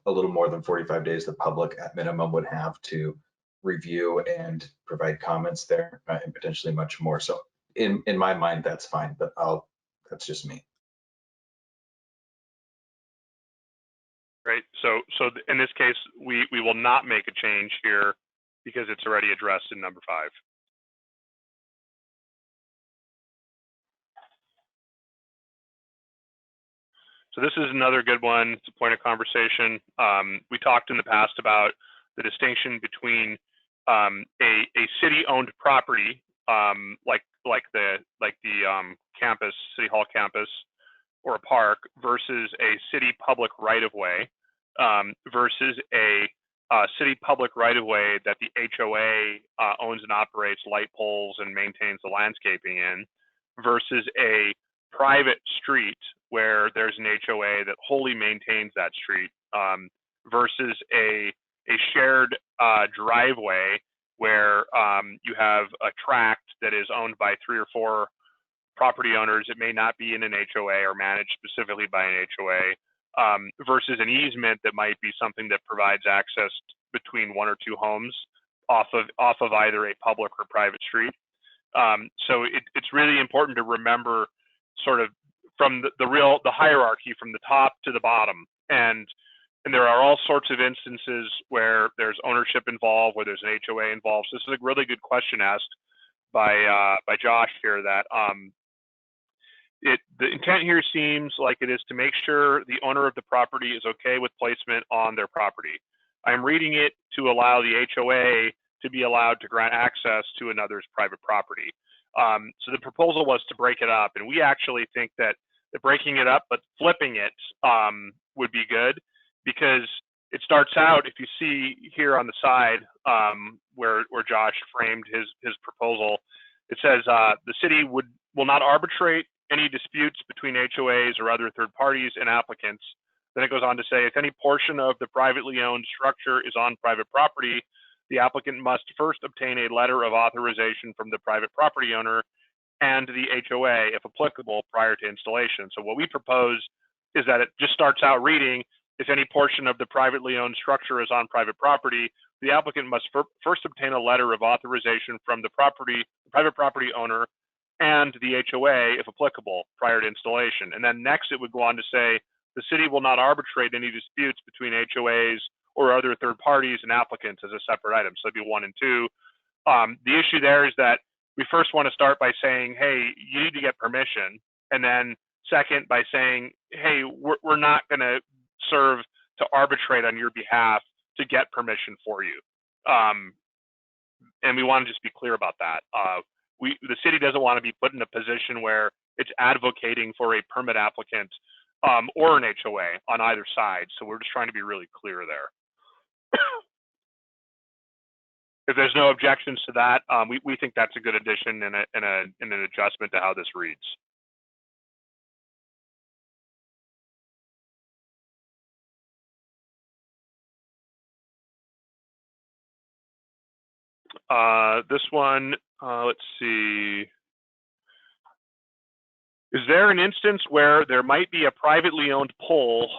a little more than 45 days the public at minimum would have to review and provide comments there, and potentially much more. So in my mind, that's fine, but that's just me. Right. So in this case, we will not make a change here because it's already addressed in number 5. So this is another good one. It's a point of conversation. We talked in the past about the distinction between a city-owned property, like the campus, City Hall campus, or a park, versus a city public right-of-way, versus a city public right-of-way that the HOA owns and operates light poles and maintains the landscaping in, versus a private street where there's an HOA that wholly maintains that street, versus a shared driveway where you have a tract that is owned by 3 or 4 property owners. It may not be in an HOA or managed specifically by an HOA, versus an easement that might be something that provides access between 1 or 2 homes off of either a public or private street. So it's really important to remember sort of from the hierarchy from the top to the bottom, and there are all sorts of instances where there's ownership involved, where there's an HOA involved. So this is a really good question asked by Josh here. That the intent here seems like it is to make sure the owner of the property is okay with placement on their property. I'm reading it to allow the HOA to be allowed to grant access to another's private property. So the proposal was to break it up, and we actually think that breaking it up but flipping it would be good, because it starts out, if you see here on the side where Josh framed his proposal, it says the city will not arbitrate any disputes between HOAs or other third parties and applicants. Then it goes on to say, if any portion of the privately owned structure is on private property, the applicant must first obtain a letter of authorization from the private property owner and the HOA, if applicable, prior to installation. So what we propose is that it just starts out reading, if any portion of the privately owned structure is on private property, the applicant must first obtain a letter of authorization from the private property owner and the HOA, if applicable, prior to installation. And then next it would go on to say, the city will not arbitrate any disputes between HOAs or other third parties and applicants as a separate item. So it'd be 1 and 2. The issue there is that we first want to start by saying, hey, you need to get permission. And then second, by saying, hey, we're not going to serve to arbitrate on your behalf to get permission for you. And we want to just be clear about that. The city doesn't want to be put in a position where it's advocating for a permit applicant or an HOA on either side. So we're just trying to be really clear there. If there's no objections to that, we think that's a good addition and an adjustment to how this reads. This one, let's see. Is there an instance where there might be a privately owned pole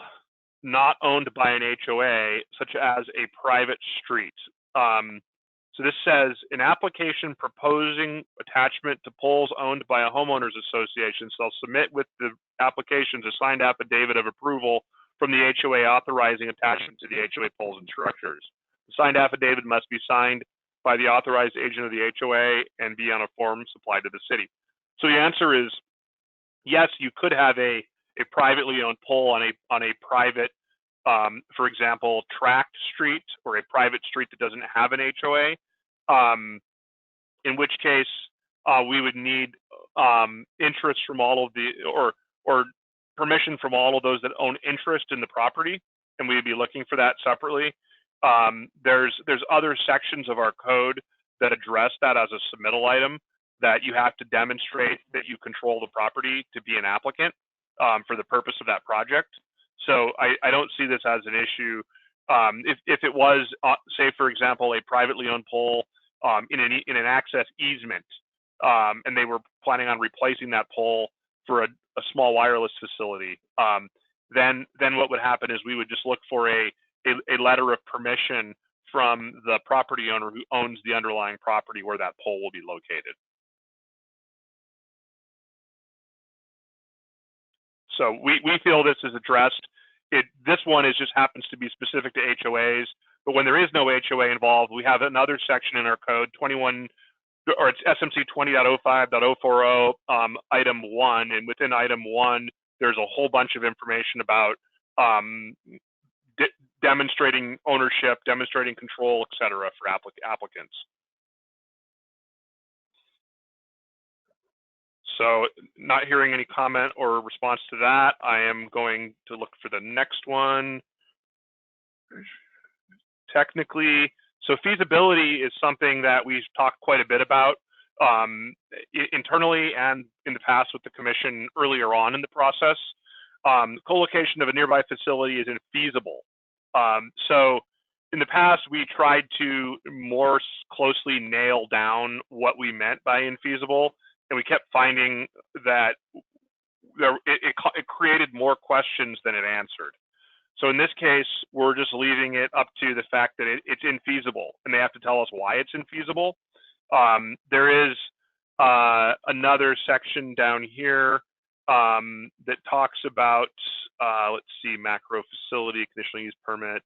not owned by an HOA, such as a private street? So this says, an application proposing attachment to poles owned by a homeowners association shall submit with the applications a signed affidavit of approval from the HOA authorizing attachment to the HOA poles and structures. The signed affidavit must be signed by the authorized agent of the HOA and be on a form supplied to the city. So the answer is yes, you could have a privately owned pole on a private, for example, tract street or a private street that doesn't have an HOA, in which case we would need interest from all of the, or permission from all of those that own interest in the property, and we'd be looking for that separately. There's other sections of our code that address that as a submittal item, that you have to demonstrate that you control the property to be an applicant for the purpose of that project. So I don't see this as an issue. If it was, say, for example, a privately owned pole in an access easement, and they were planning on replacing that pole for a small wireless facility, then what would happen is we would just look for a letter of permission from the property owner who owns the underlying property where that pole will be located. So we feel this is addressed. This one just happens to be specific to HOAs, but when there is no HOA involved, we have another section in our code, 21, or it's SMC 20.05.040, item 1, and within item 1, there's a whole bunch of information about demonstrating ownership, demonstrating control, et cetera, for applicants. So not hearing any comment or response to that, I am going to look for the next one. Technically, so feasibility is something that we've talked quite a bit about internally and in the past with the commission earlier on in the process. Co-location of a nearby facility is infeasible. So in the past, we tried to more closely nail down what we meant by infeasible, and we kept finding that it created more questions than it answered. So in this case, we're just leaving it up to the fact that it's infeasible, and they have to tell us why it's infeasible. There is another section down here that talks about, let's see, macro facility, conditional use permit,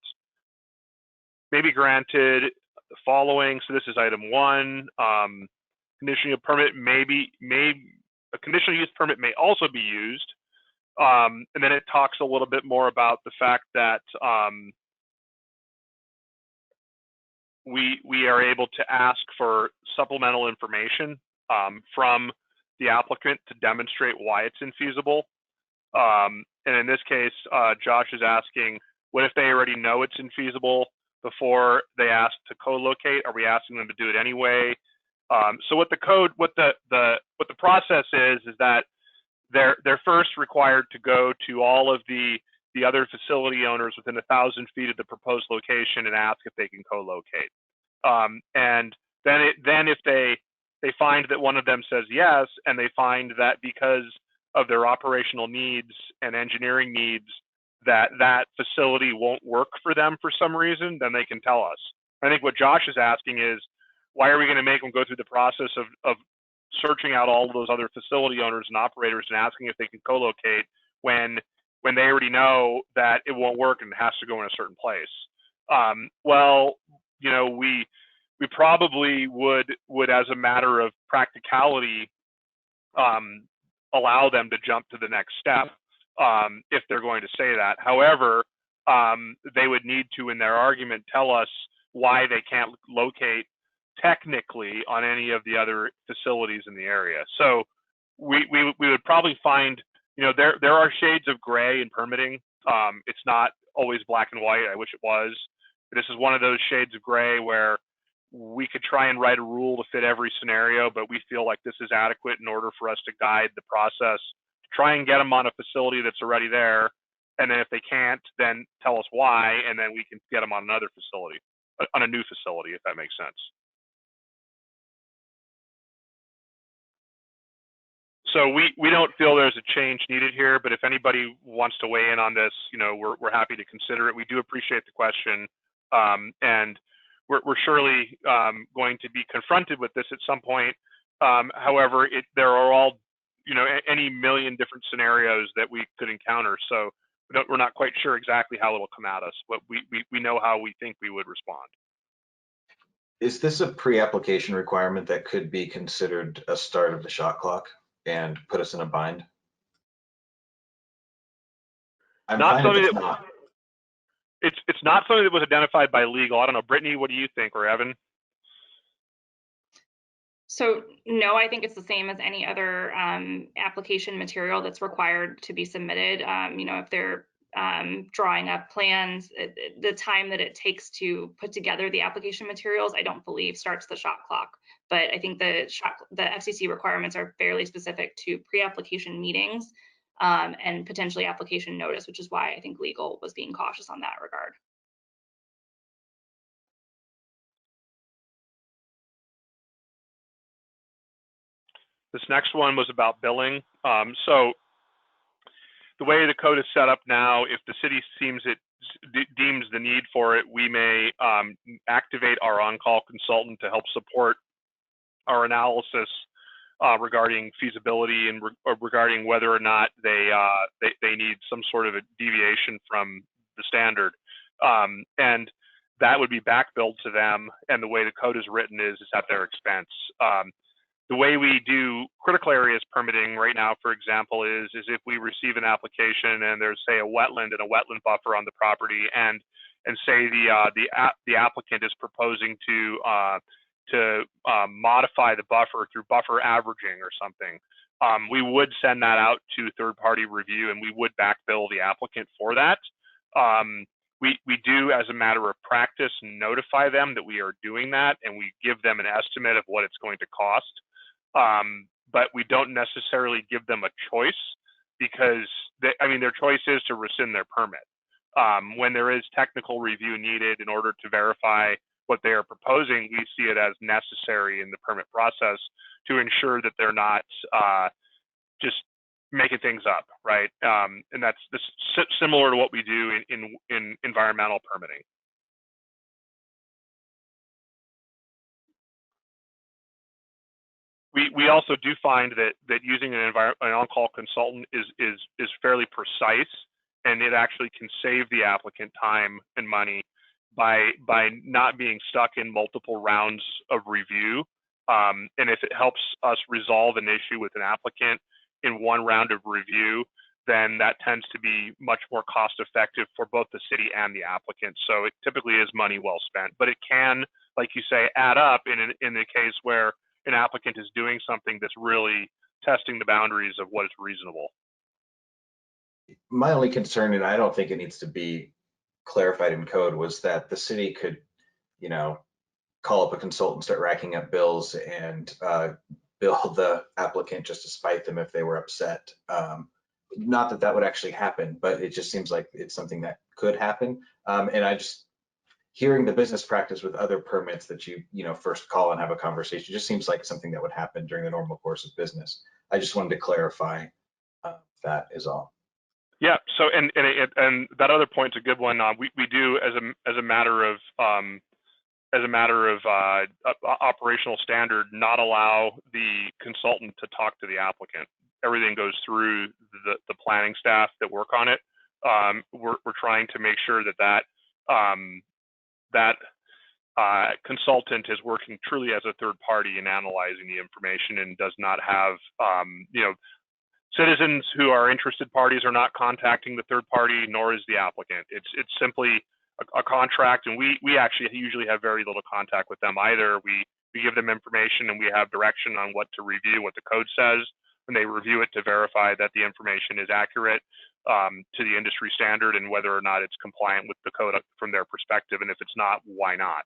may be granted the following. So this is item 1. Conditional permit a conditional use permit may also be used. And then it talks a little bit more about the fact that we are able to ask for supplemental information from the applicant to demonstrate why it's infeasible. And in this case, Josh is asking, what if they already know it's infeasible before they ask to co-locate? Are we asking them to do it anyway? So what the process is that they're first required to go to all of the other facility owners within 1,000 feet of the proposed location and ask if they can co-locate. And then if they find that one of them says yes, and they find that because of their operational needs and engineering needs that facility won't work for them for some reason, then they can tell us. I think what Josh is asking is, why are we going to make them go through the process of searching out all of those other facility owners and operators and asking if they can co-locate when they already know that it won't work and it has to go in a certain place? Well, you know, we probably would, as a matter of practicality, allow them to jump to the next step if they're going to say that. However, they would need to, in their argument, tell us why they can't locate technically on any of the other facilities in the area. So we would probably find, you know, there are shades of gray in permitting. It's not always black and white. I wish it was. This is one of those shades of gray where we could try and write a rule to fit every scenario, but we feel like this is adequate in order for us to guide the process, to try and get them on a facility that's already there. And then if they can't, then tell us why, and then we can get them on another facility, on a new facility, if that makes sense. So we don't feel there's a change needed here, but if anybody wants to weigh in on this, you know, we're happy to consider it. We do appreciate the question, and we're surely going to be confronted with this at some point. However, there are all, you know, any million different scenarios that we could encounter. So we're not quite sure exactly how it'll come at us, but we know how we think we would respond. Is this a pre-application requirement that could be considered a start of the shot clock and put us in a bind? I'm Not fine if something it's that not. it's not something that was identified by legal. I don't know, Brittany, what do you think, or Evan? So no, I think it's the same as any other application material that's required to be submitted. You know, if they're drawing up plans, the time that it takes to put together the application materials, I don't believe starts the shot clock. But I think the FCC requirements are fairly specific to pre-application meetings and potentially application notice, which is why I think legal was being cautious on that regard. This next one was about billing. So the way the code is set up now, if the city deems the need for it, we may activate our on-call consultant to help support our analysis regarding feasibility and regarding whether or not they need some sort of a deviation from the standard. And that would be back billed to them. And the way the code is written is at their expense. The way we do critical areas permitting right now, for example, is if we receive an application and there's, say, a wetland and a wetland buffer on the property, and say the applicant is proposing to modify the buffer through buffer averaging or something, we would send that out to third-party review, and we would backbill the applicant for that. We do, as a matter of practice, notify them that we are doing that, and we give them an estimate of what it's going to cost. But we don't necessarily give them a choice, because their choice is to rescind their permit. When there is technical review needed in order to verify what they are proposing, we see it as necessary in the permit process to ensure that they're not just making things up, right? And that's similar to what we do in environmental permitting. We also do find that using an on-call consultant is fairly precise, and it actually can save the applicant time and money by not being stuck in multiple rounds of review. And if it helps us resolve an issue with an applicant in one round of review, then that tends to be much more cost effective for both the city and the applicant. So it typically is money well spent, but it can, like you say, add up in the case where an applicant is doing something that's really testing the boundaries of what is reasonable. My only concern, and I don't think it needs to be clarified in code, was that the city could, you know, call up a consultant, start racking up bills, and bill the applicant just to spite them if they were upset. Not that that would actually happen, but it just seems like it's something that could happen. And I just, hearing the business practice with other permits that you first call and have a conversation, just seems like something that would happen during the normal course of business. I just wanted to clarify that is all. Yeah. So and that other point's a good one. We do as a matter of operational standard, not allow the consultant to talk to the applicant. Everything goes through the planning staff that work on it. We're trying to make sure that consultant is working truly as a third party in analyzing the information, and does not have citizens who are interested parties are not contacting the third party, nor is the applicant. It's simply a contract, and we actually usually have very little contact with them either. We give them information, and we have direction on what to review, what the code says, and they review it to verify that the information is accurate to the industry standard, and whether or not it's compliant with the code from their perspective. And if it's not, why not?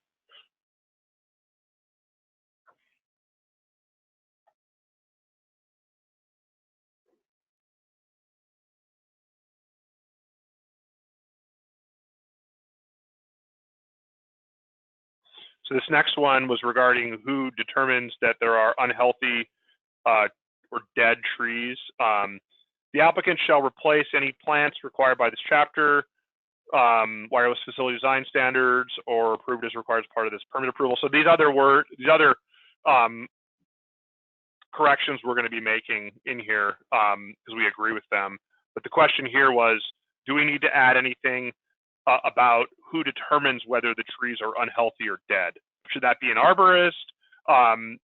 So this next one was regarding who determines that there are unhealthy or dead trees. The applicant shall replace any plants required by this chapter, wireless facility design standards, or approved as required as part of this permit approval. So these other corrections we're going to be making in here because we agree with them. But the question here was, do we need to add anything about who determines whether the trees are unhealthy or dead? Should that be an arborist? And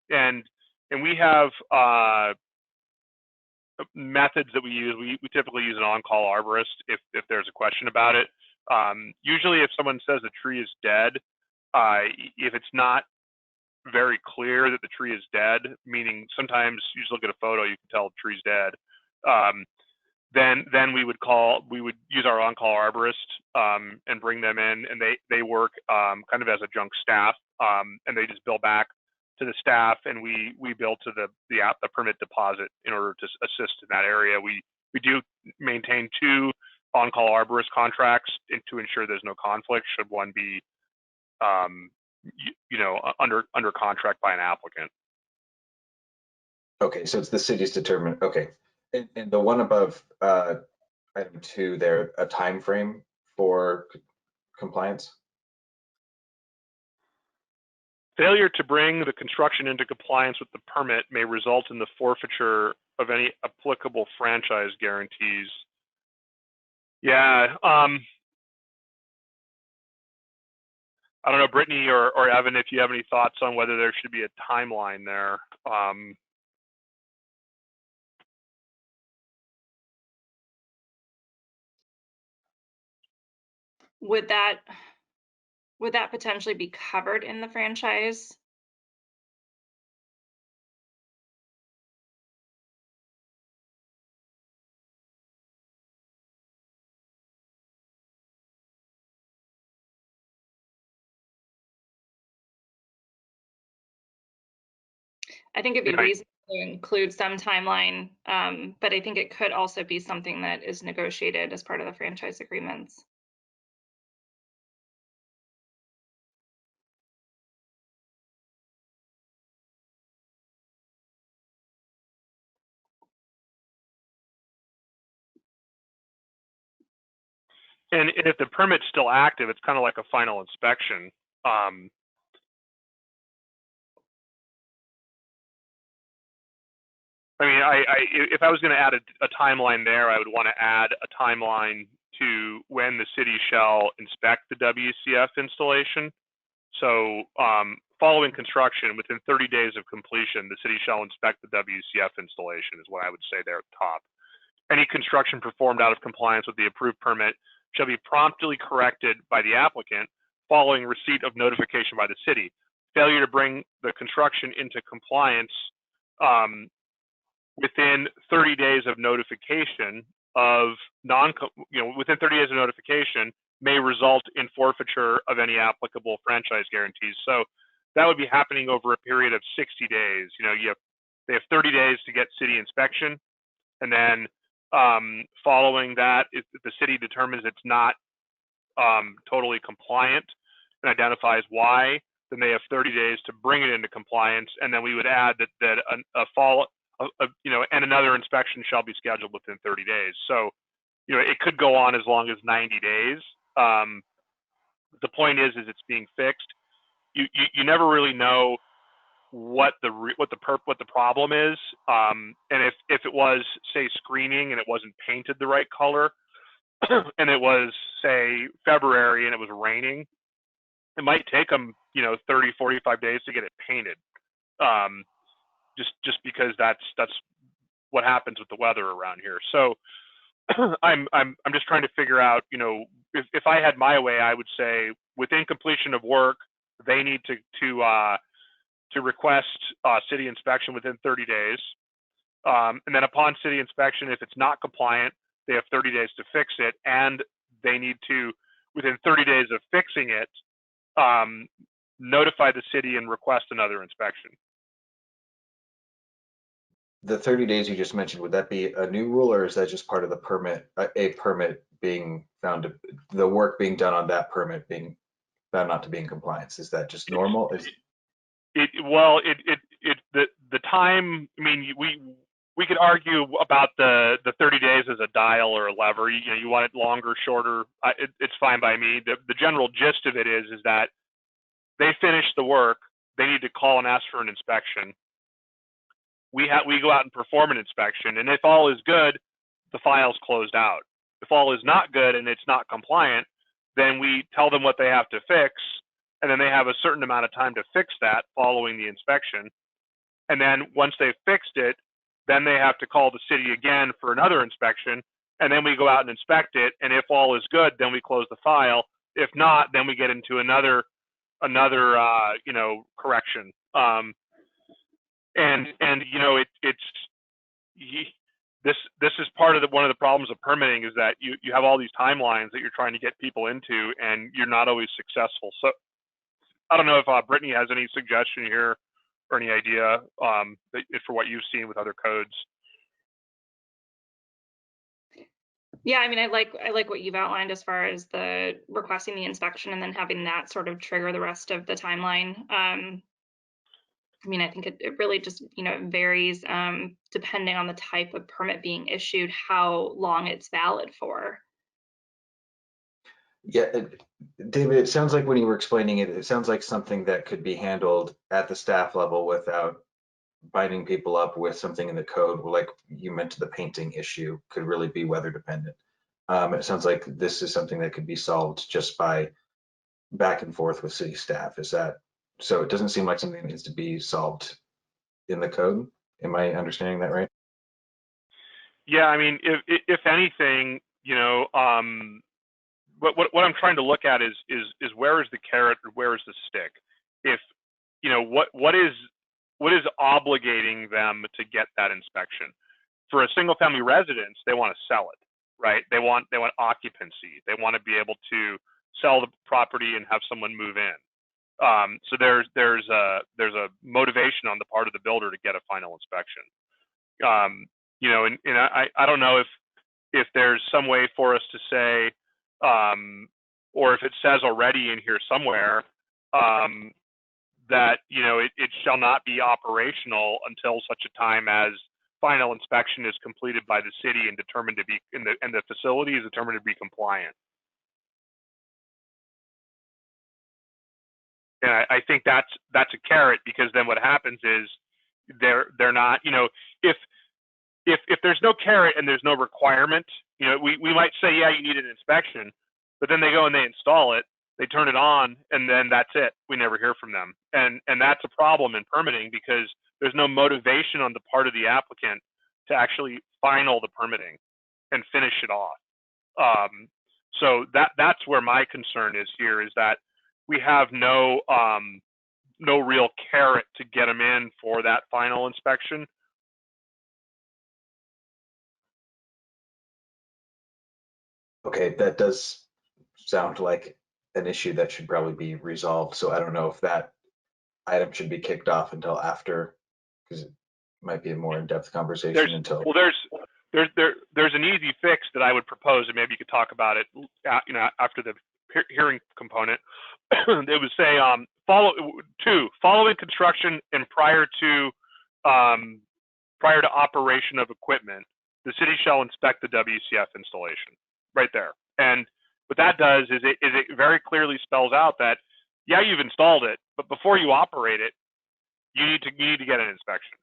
we have methods that we use. We typically use an on-call arborist if there's a question about it. Usually if someone says a tree is dead, if it's not very clear that the tree is dead, meaning sometimes you just look at a photo, you can tell the tree's dead, then we would use our on-call arborist and bring them in, and they work kind of as a junk staff, and they just bill back to the staff, and we bill to the permit deposit in order to assist in that area. We do maintain 2 on-call arborist contracts to ensure there's no conflict should one be under contract by an applicant. Okay, so it's the city's determined. Okay, and the one above item 2 there, a time frame for compliance. Failure to bring the construction into compliance with the permit may result in the forfeiture of any applicable franchise guarantees. Yeah, I don't know, Brittany or Evan, if you have any thoughts on whether there should be a timeline there. Would that potentially be covered in the franchise? I think it'd be reasonable to include some timeline, but I think it could also be something that is negotiated as part of the franchise agreements. And if the permit's still active, it's kind of like a final inspection. I mean, if I was going to add a timeline there, I would want to add a timeline to when the city shall inspect the WCF installation. So following construction, within 30 days of completion, the city shall inspect the WCF installation is what I would say there at the top. Any construction performed out of compliance with the approved permit shall be promptly corrected by the applicant following receipt of notification by the city. Failure to bring the construction into compliance within 30 days of notification within 30 days of notification may result in forfeiture of any applicable franchise guarantees. So that would be happening over a period of 60 days. They have 30 days to get city inspection, and then following that, if the city determines it's not totally compliant and identifies why, then they have 30 days to bring it into compliance, and then we would add that and another inspection shall be scheduled within 30 days. So, it could go on as long as 90 days. The point is it's being fixed. You never really know what the problem is, and if it was, say, screening and it wasn't painted the right color, and it was, say, February and it was raining, it might take them 30, 45 days to get it painted, just because that's what happens with the weather around here. So I'm just trying to figure out, if I had my way, I would say within completion of work, they need to request city inspection within 30 days. And then upon city inspection, if it's not compliant, they have 30 days to fix it, and they need to, within 30 days of fixing it, notify the city and request another inspection. The 30 days you just mentioned, would that be a new rule, or is that just part of the permit, a permit being found to, the work being done on that permit being found not to be in compliance? Is that just normal? The time, I mean, we could argue about the 30 days as a dial or a lever. You want it longer, shorter. It's fine by me. The general gist of it is that they finish the work. They need to call and ask for an inspection. We go out and perform an inspection, and if all is good, the file's closed out. If all is not good and it's not compliant, then we tell them what they have to fix, and then they have a certain amount of time to fix that following the inspection. And then once they've fixed it, then they have to call the city again for another inspection, and then we go out and inspect it. And if all is good, then we close the file. If not, then we get into another correction. This is part of one of the problems of permitting is that you have all these timelines that you're trying to get people into, and you're not always successful. So I don't know if Brittany has any suggestion here or any idea for what you've seen with other codes. Yeah, I mean, I like what you've outlined as far as the requesting the inspection and then having that sort of trigger the rest of the timeline. I mean, I think it really just, varies depending on the type of permit being issued, how long it's valid for. Yeah, David, it sounds like when you were explaining it, it sounds like something that could be handled at the staff level without binding people up with something in the code. Like you mentioned, the painting issue could really be weather dependent. It sounds like this is something that could be solved just by back and forth with city staff. Is that so? It doesn't seem like something that needs to be solved in the code. Am I understanding that right? Yeah, I mean, if anything, what I'm trying to look at is where is the carrot or where is the stick? If what is obligating them to get that inspection? For a single family residence, they want to sell it, right? They want occupancy. They want to be able to sell the property and have someone move in. So there's a motivation on the part of the builder to get a final inspection. And I don't know if there's some way for us to say, or if it says already in here somewhere, that it shall not be operational until such a time as final inspection is completed by the city and determined to be and the facility is determined to be compliant. And I think that's a carrot, because then what happens is they're not, if there's no carrot and there's no requirement, we might say, yeah, you need an inspection, but then they go and they install it, they turn it on, and then that's it. We never hear from them. And that's a problem in permitting, because there's no motivation on the part of the applicant to actually final the permitting and finish it off. So that's where my concern is here, is that we have no real carrot to get them in for that final inspection. Okay, that does sound like an issue that should probably be resolved. So I don't know if that item should be kicked off until after, because it might be a more in-depth conversation There's an easy fix that I would propose, and maybe you could talk about it, after the hearing component. It would say following construction and prior to operation of equipment, the city shall inspect the WCF installation. Right there. And what that does is it very clearly spells out that, yeah, you've installed it, but before you operate it, you need to get an inspection.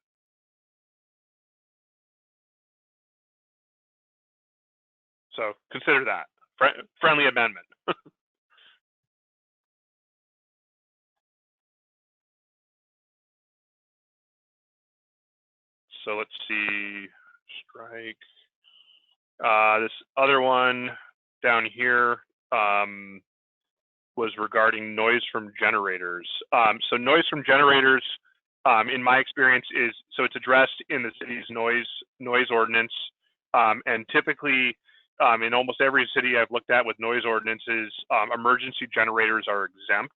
So consider that friendly amendment. So let's see, strike. This other one down here was regarding noise from generators. So noise from generators, in my experience, it's addressed in the city's noise ordinance, and typically in almost every city I've looked at with noise ordinances, emergency generators are exempt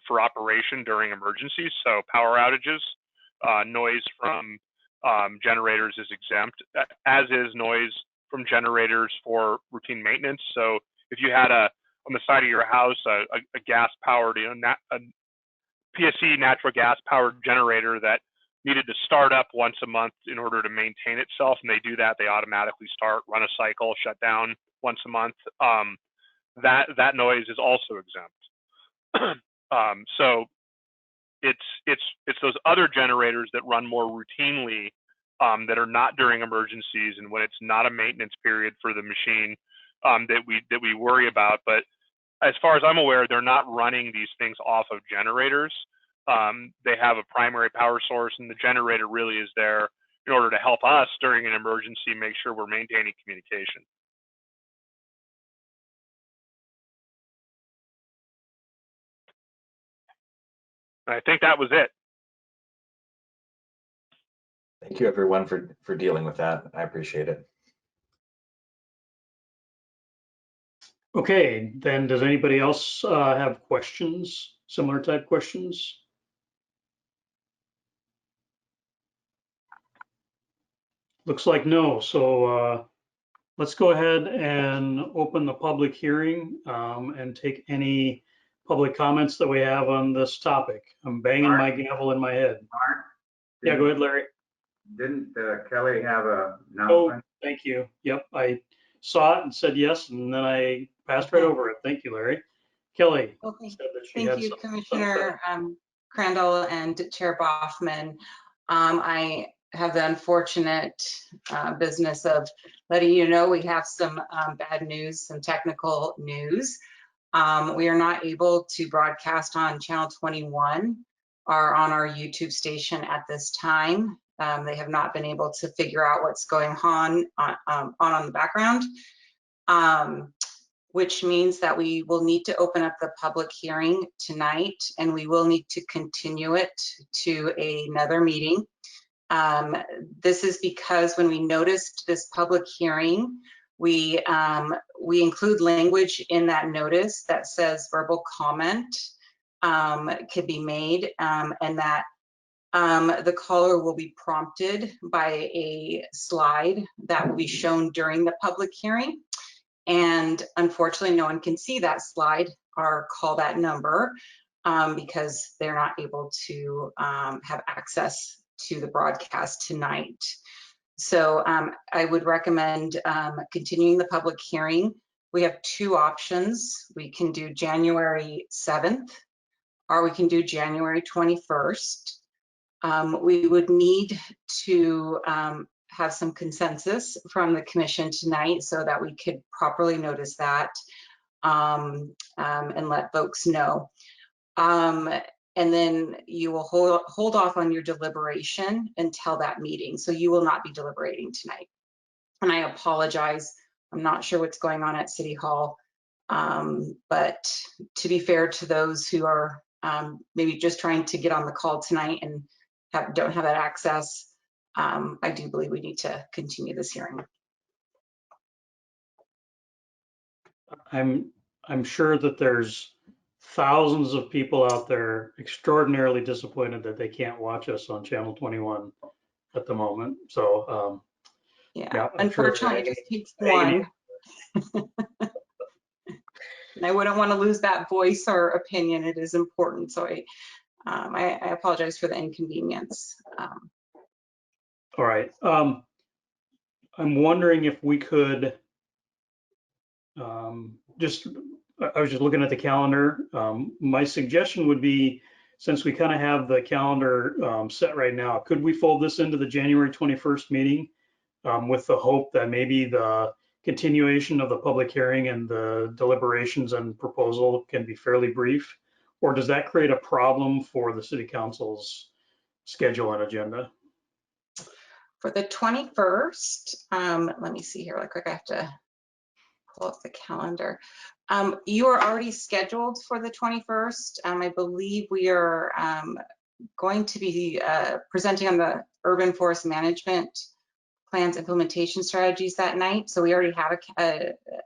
for operation during emergencies. So power outages, noise from generators is exempt, as is noise from generators for routine maintenance. So if you had on the side of your house a gas powered, a PSC natural gas powered generator that needed to start up once a month in order to maintain itself, and they do that, they automatically start, run a cycle, shut down once a month. That noise is also exempt. So it's those other generators that run more routinely, that are not during emergencies and when it's not a maintenance period for the machine, that we worry about. But as far as I'm aware, they're not running these things off of generators. They have a primary power source, and the generator really is there in order to help us during an emergency, make sure we're maintaining communication. I think that was it. Thank you, everyone, for dealing with that. I appreciate it. Okay, then does anybody else have questions, similar type questions? Looks like no. So let's go ahead and open the public hearing and take any public comments that we have on this topic. I'm banging my gavel in my head. Mark? Yeah, go ahead, Larry. Didn't Kelly have a Oh, announcement? thank you. Yep, I saw it and said yes, and then I passed right over it. Thank you, Larry. Kelly Well, said that she thank had you, something. Commissioner Crandall and Chair Boffman. I have the unfortunate business of letting you know we have some bad news, some technical news. We are not able to broadcast on Channel 21 or on our YouTube station at this time. They have not been able to figure out what's going on the background, which means that we will need to open up the public hearing tonight, and we will need to continue it to another meeting. This is because when we noticed this public hearing, we include language in that notice that says verbal comment could be made, and that the caller will be prompted by a slide that will be shown during the public hearing. And unfortunately, no one can see that slide or call that number because they're not able to have access to the broadcast tonight. So I would recommend continuing the public hearing. We have two options. We can do January 7th, or we can do January 21st. We would need to have some consensus from the commission tonight so that we could properly notice that and let folks know. And then you will hold off on your deliberation until that meeting. So you will not be deliberating tonight. And I apologize. I'm not sure what's going on at City Hall. But to be fair to those who are maybe just trying to get on the call tonight and don't have that access, I do believe we need to continue this hearing. I'm sure that there's thousands of people out there extraordinarily disappointed that they can't watch us on Channel 21 at the moment. So yeah, unfortunately, it just takes one. And I wouldn't want to lose that voice or opinion. It is important. So I apologize for the inconvenience. All right. I'm wondering if we could I was just looking at the calendar. My suggestion would be, since we kind of have the calendar set right now, could we fold this into the January 21st meeting with the hope that maybe the continuation of the public hearing and the deliberations and proposal can be fairly brief? Or does that create a problem for the city council's schedule and agenda? For the 21st, let me see here real quick. I have to pull up the calendar. You are already scheduled for the 21st. I believe we are going to be presenting on the urban forest management plans implementation strategies that night. So we already have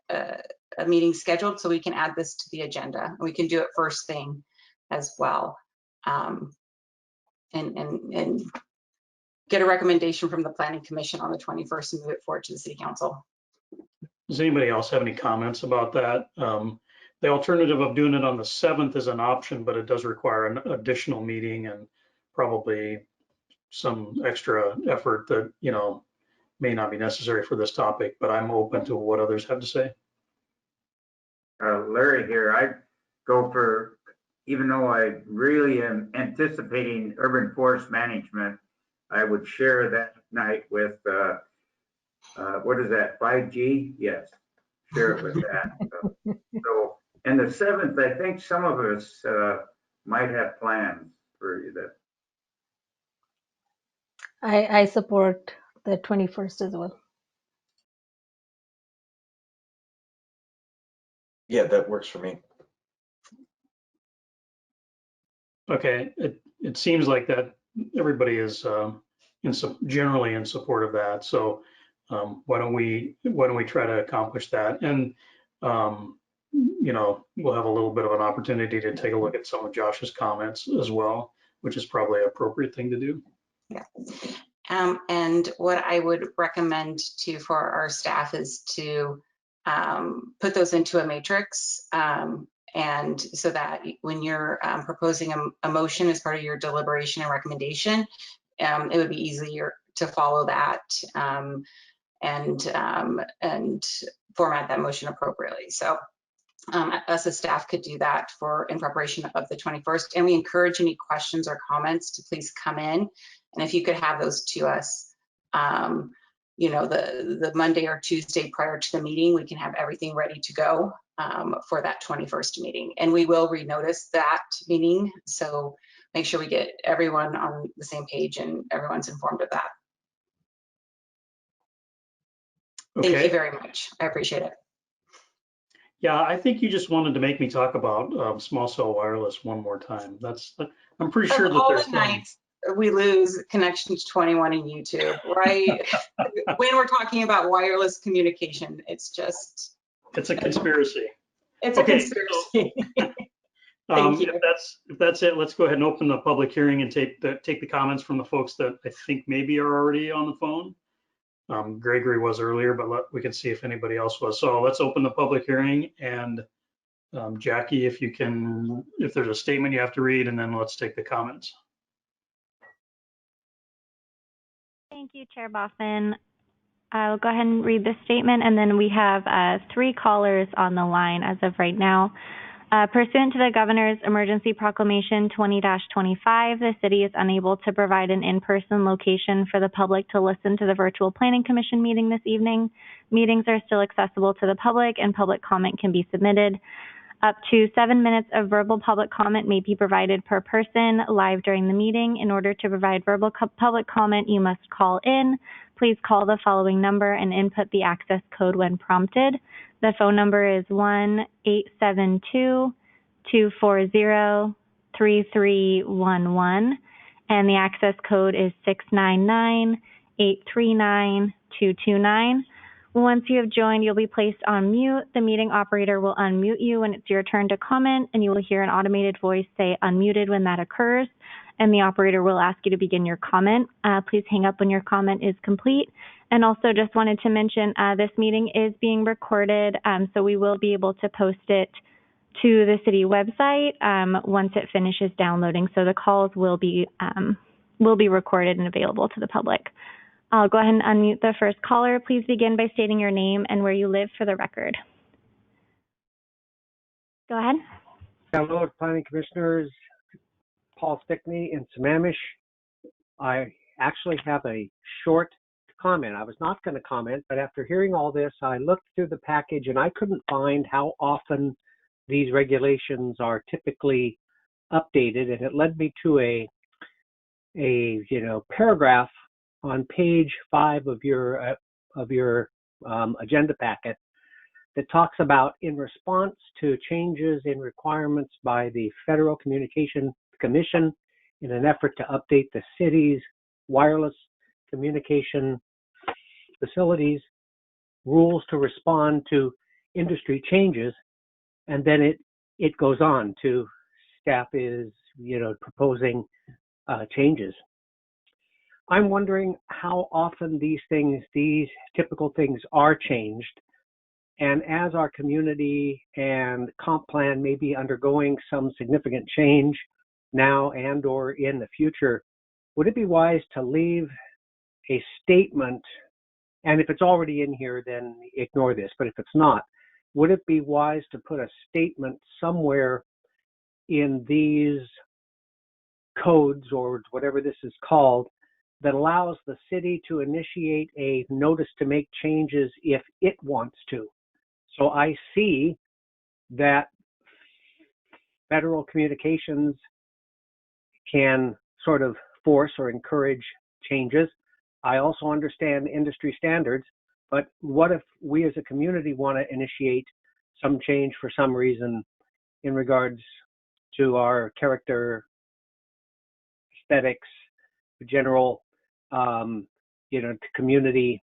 a meeting scheduled, so we can add this to the agenda. We can do it first thing as well. And get a recommendation from the Planning Commission on the 21st and move it forward to the City Council. Does anybody else have any comments about that? The alternative of doing it on the 7th is an option, but it does require an additional meeting and probably some extra effort that, may not be necessary for this topic, but I'm open to what others have to say. Larry here, I go for, even though I really am anticipating urban forest management, I would share that night with, what is that, 5G? Yes, share it with that. So, and the 7th, I think some of us might have plans for that. I support the 21st as well. Yeah, that works for me. Okay, it seems like that everybody is generally in support of that. So why don't we try to accomplish that? And we'll have a little bit of an opportunity to take a look at some of Josh's comments as well, which is probably an appropriate thing to do. Yeah. And what I would recommend to for our staff is to put those into a matrix, and so that when you're proposing a motion as part of your deliberation and recommendation, it would be easier to follow that and format that motion appropriately. So us as staff could do that in preparation of the 21st. And we encourage any questions or comments to please come in. And if you could have those to us, the Monday or Tuesday prior to the meeting, we can have everything ready to go for that 21st meeting. And we will renotice that meeting. So make sure we get everyone on the same page and everyone's informed of that. Okay. Thank you very much. I appreciate it. Yeah, I think you just wanted to make me talk about small cell wireless one more time. I'm pretty sure that all there's the nights we lose connection to 21 and YouTube, right? When we're talking about wireless communication, it's a conspiracy. It's okay, a conspiracy. So, Thank you. If that's it, let's go ahead and open the public hearing and take the comments from the folks that I think maybe are already on the phone. Gregory was earlier, but we can see if anybody else was. So let's open the public hearing, and Jackie, if there's a statement you have to read, and then let's take the comments. Thank you, Chair Boffman. I'll go ahead and read this statement, and then we have 3 callers on the line as of right now. Pursuant to the Governor's Emergency Proclamation 20-25, the city is unable to provide an in-person location for the public to listen to the virtual Planning Commission meeting this evening. Meetings are still accessible to the public, and public comment can be submitted. Up to 7 minutes of verbal public comment may be provided per person live during the meeting. In order to provide verbal public comment, you must call in. Please call the following number and input the access code when prompted. The phone number is 1-872-240-3311, and the access code is 699-839-229. Once you have joined, you'll be placed on mute. The meeting operator will unmute you when it's your turn to comment, and you will hear an automated voice say unmuted when that occurs, and the operator will ask you to begin your comment. Please hang up when your comment is complete. And also just wanted to mention this meeting is being recorded, so we will be able to post it to the city website once it finishes downloading. So the calls will be recorded and available to the public. I'll go ahead and unmute the first caller. Please begin by stating your name and where you live for the record. Go ahead. Hello, Planning Commissioners. Paul Stickney in Sammamish. I actually have a short comment. I was not going to comment, but after hearing all this, I looked through the package and I couldn't find how often these regulations are typically updated, and it led me to a paragraph on page 5 of your agenda packet that talks about, in response to changes in requirements by the Federal Communication Commission in an effort to update the city's wireless communication facilities rules to respond to industry changes, and then it goes on to staff is proposing changes. I'm wondering how often these typical things are changed, and as our community and comp plan may be undergoing some significant change now and or in the future, would it be wise to leave a statement, and if it's already in here, then ignore this, but if it's not, would it be wise to put a statement somewhere in these codes or whatever this is called that allows the city to initiate a notice to make changes if it wants to? So I see that federal communications can sort of force or encourage changes. I also understand industry standards, but what if we as a community want to initiate some change for some reason in regards to our character, aesthetics, general, community,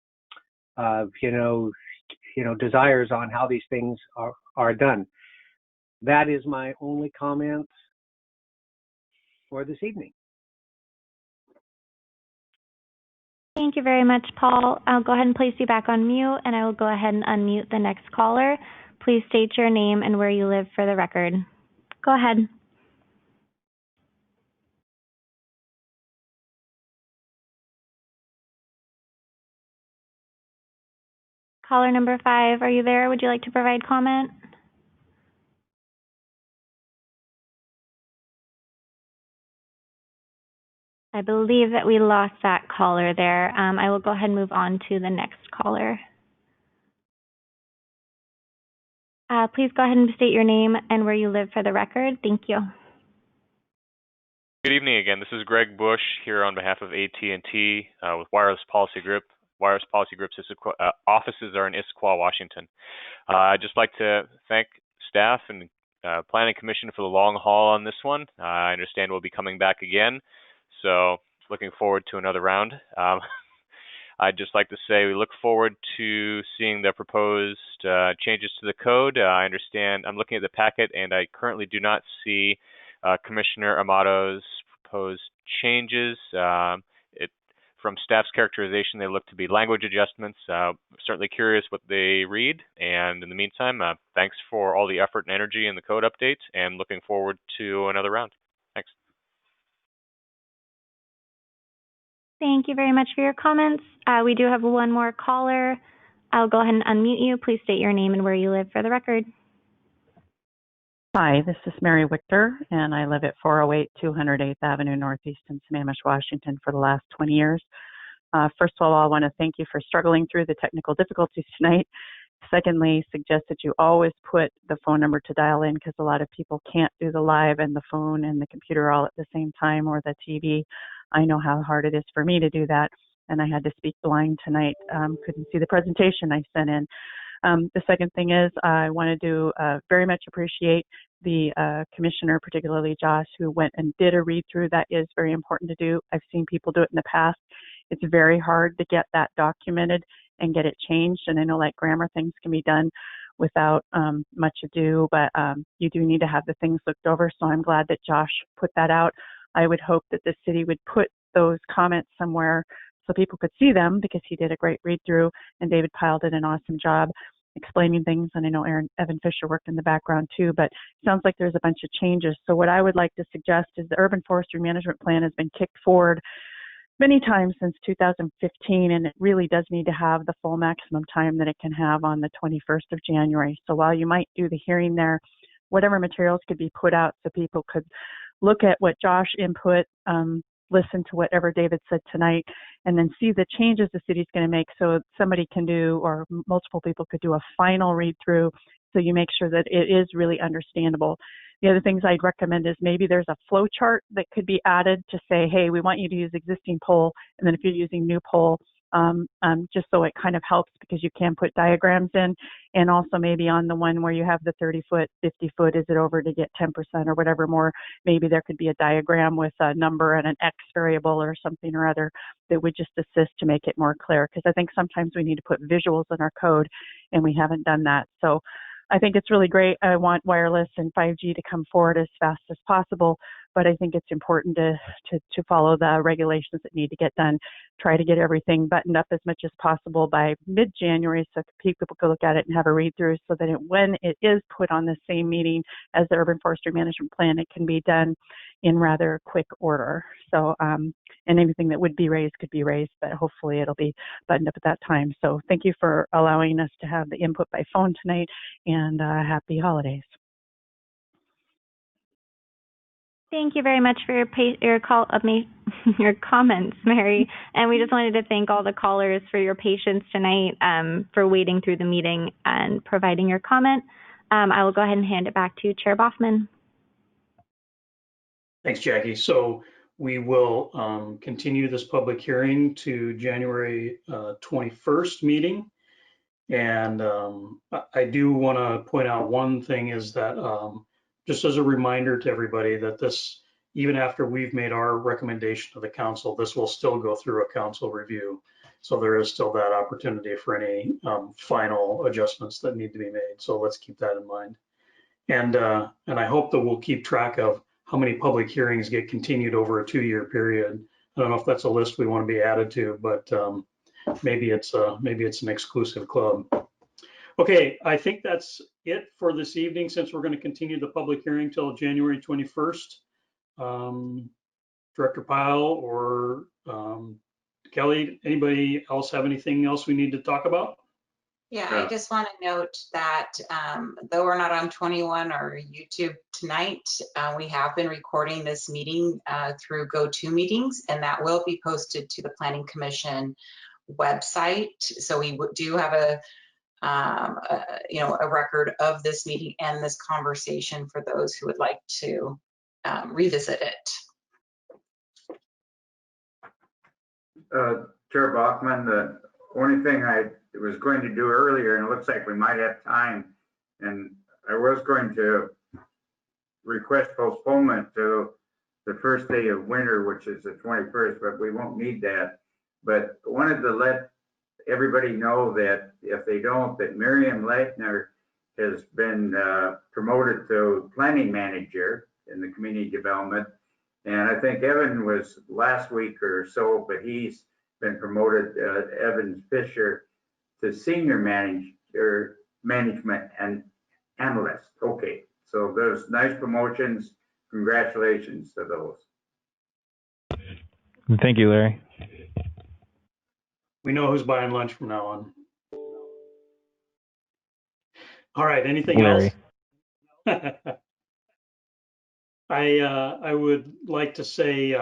desires on how these things are done. That is my only comment for this evening. Thank you very much, Paul. I'll go ahead and place you back on mute, and I will go ahead and unmute the next caller. Please state your name and where you live for the record. Go ahead. Caller number 5, are you there? Would you like to provide comment? I believe that we lost that caller there. I will go ahead and move on to the next caller. Please go ahead and state your name and where you live for the record. Thank you. Good evening again. This is Greg Bush here on behalf of AT&T with Wireless Policy Group. Wireless Policy Group's offices are in Issaquah, Washington. I'd just like to thank staff and Planning Commission for the long haul on this one. I understand we'll be coming back again, so looking forward to another round. I'd just like to say we look forward to seeing the proposed changes to the code. I understand, I'm looking at the packet, and I currently do not see Commissioner Amato's proposed changes. From staff's characterization, they look to be language adjustments. Certainly curious what they read. And in the meantime, thanks for all the effort and energy in the code updates, and looking forward to another round. Thanks. Thank you very much for your comments. We do have one more caller. I'll go ahead and unmute you. Please state your name and where you live for the record. Hi, this is Mary Wichter, and I live at 408 208th Avenue Northeast in Sammamish, Washington for the last 20 years. First of all, I want to thank you for struggling through the technical difficulties tonight. Secondly, suggest that you always put the phone number to dial in, because a lot of people can't do the live and the phone and the computer all at the same time, or the TV. I know how hard it is for me to do that, and I had to speak blind tonight. Couldn't see the presentation I sent in. The second thing is, I want to very much appreciate the commissioner, particularly Josh, who went and did a read through. That is very important to do. I've seen people do it in the past. It's very hard to get that documented and get it changed. And I know like grammar things can be done without much ado, but you do need to have the things looked over. So I'm glad that Josh put that out. I would hope that the city would put those comments somewhere so people could see them, because he did a great read through, and David Pyle did an awesome job explaining things. And I know Evan Fisher worked in the background too, but it sounds like there's a bunch of changes. So what I would like to suggest is the Urban Forestry Management Plan has been kicked forward many times since 2015, and it really does need to have the full maximum time that it can have on the 21st of January. So while you might do the hearing there, whatever materials could be put out so people could look at what Josh input, listen to whatever David said tonight, and then see the changes the city's going to make, so somebody can do, or multiple people could do, a final read through, so you make sure that it is really understandable. The other things I'd recommend is maybe there's a flow chart that could be added to say, hey, we want you to use existing pole, and then if you're using new pole, just so it kind of helps, because you can put diagrams in. And also maybe on the one where you have the 30 foot, 50 foot, is it over to get 10% or whatever more, maybe there could be a diagram with a number and an X variable or something or other that would just assist to make it more clear. Because I think sometimes we need to put visuals in our code, and we haven't done that. So I think it's really great. I want wireless and 5G to come forward as fast as possible, but I think it's important to follow the regulations that need to get done. Try to get everything buttoned up as much as possible by mid-January so people can look at it and have a read through, so that when it is put on the same meeting as the urban forestry management plan, it can be done in rather quick order. So, and anything that would be raised could be raised, but hopefully it'll be buttoned up at that time. So thank you for allowing us to have the input by phone tonight, and happy holidays. Thank you very much for your comments, Mary. And we just wanted to thank all the callers for your patience tonight, for waiting through the meeting and providing your comment. I will go ahead and hand it back to Chair Boffman. Thanks, Jackie. So we will continue this public hearing to January 21st meeting. And I do want to point out one thing is that just as a reminder to everybody that this, even after we've made our recommendation to the council, this will still go through a council review. So there is still that opportunity for any final adjustments that need to be made. So let's keep that in mind. And I hope that we'll keep track of how many public hearings get continued over a 2-year period. I don't know if that's a list we want to be added to, but maybe it's an exclusive club. Okay, I think that's it for this evening, since we're going to continue the public hearing till January 21st. Director Pyle or Kelly, anybody else have anything else we need to talk about? Yeah, I just want to note that though we're not on 21 or YouTube tonight, we have been recording this meeting through GoToMeetings, and that will be posted to the Planning Commission website. So we do have a record of this meeting and this conversation for those who would like to revisit it. Chair Bachman, the only thing I was going to do earlier, and it looks like we might have time, and I was going to request postponement to the first day of winter, which is the 21st, but we won't need that. But I wanted to let everybody know that if they don't, that Miriam Leitner has been promoted to planning manager in the community development. And I think Evan was last week or so, but he's been promoted, Evan Fisher, to senior management and analyst. Okay, so there's nice promotions. Congratulations to those. Thank you, Larry. We know who's buying lunch from now on. All right, anything Larry. else? I would like to say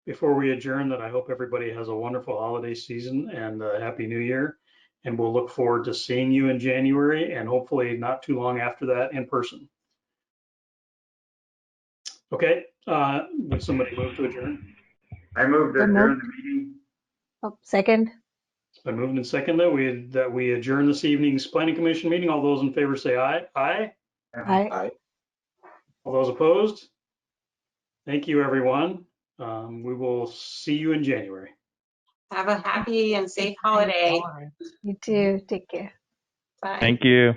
before we adjourn that I hope everybody has a wonderful holiday season and a happy new year. And we'll look forward to seeing you in January and hopefully not too long after that in person. Okay, would somebody move to adjourn? I move to adjourn the meeting. Oh, second. It's been moved and seconded that we adjourn this evening's Planning Commission meeting. All those in favor say aye. Aye. Aye. All those opposed? Thank you, everyone. We will see you in January. Have a happy and safe holiday. You too. Take care. Bye. Thank you.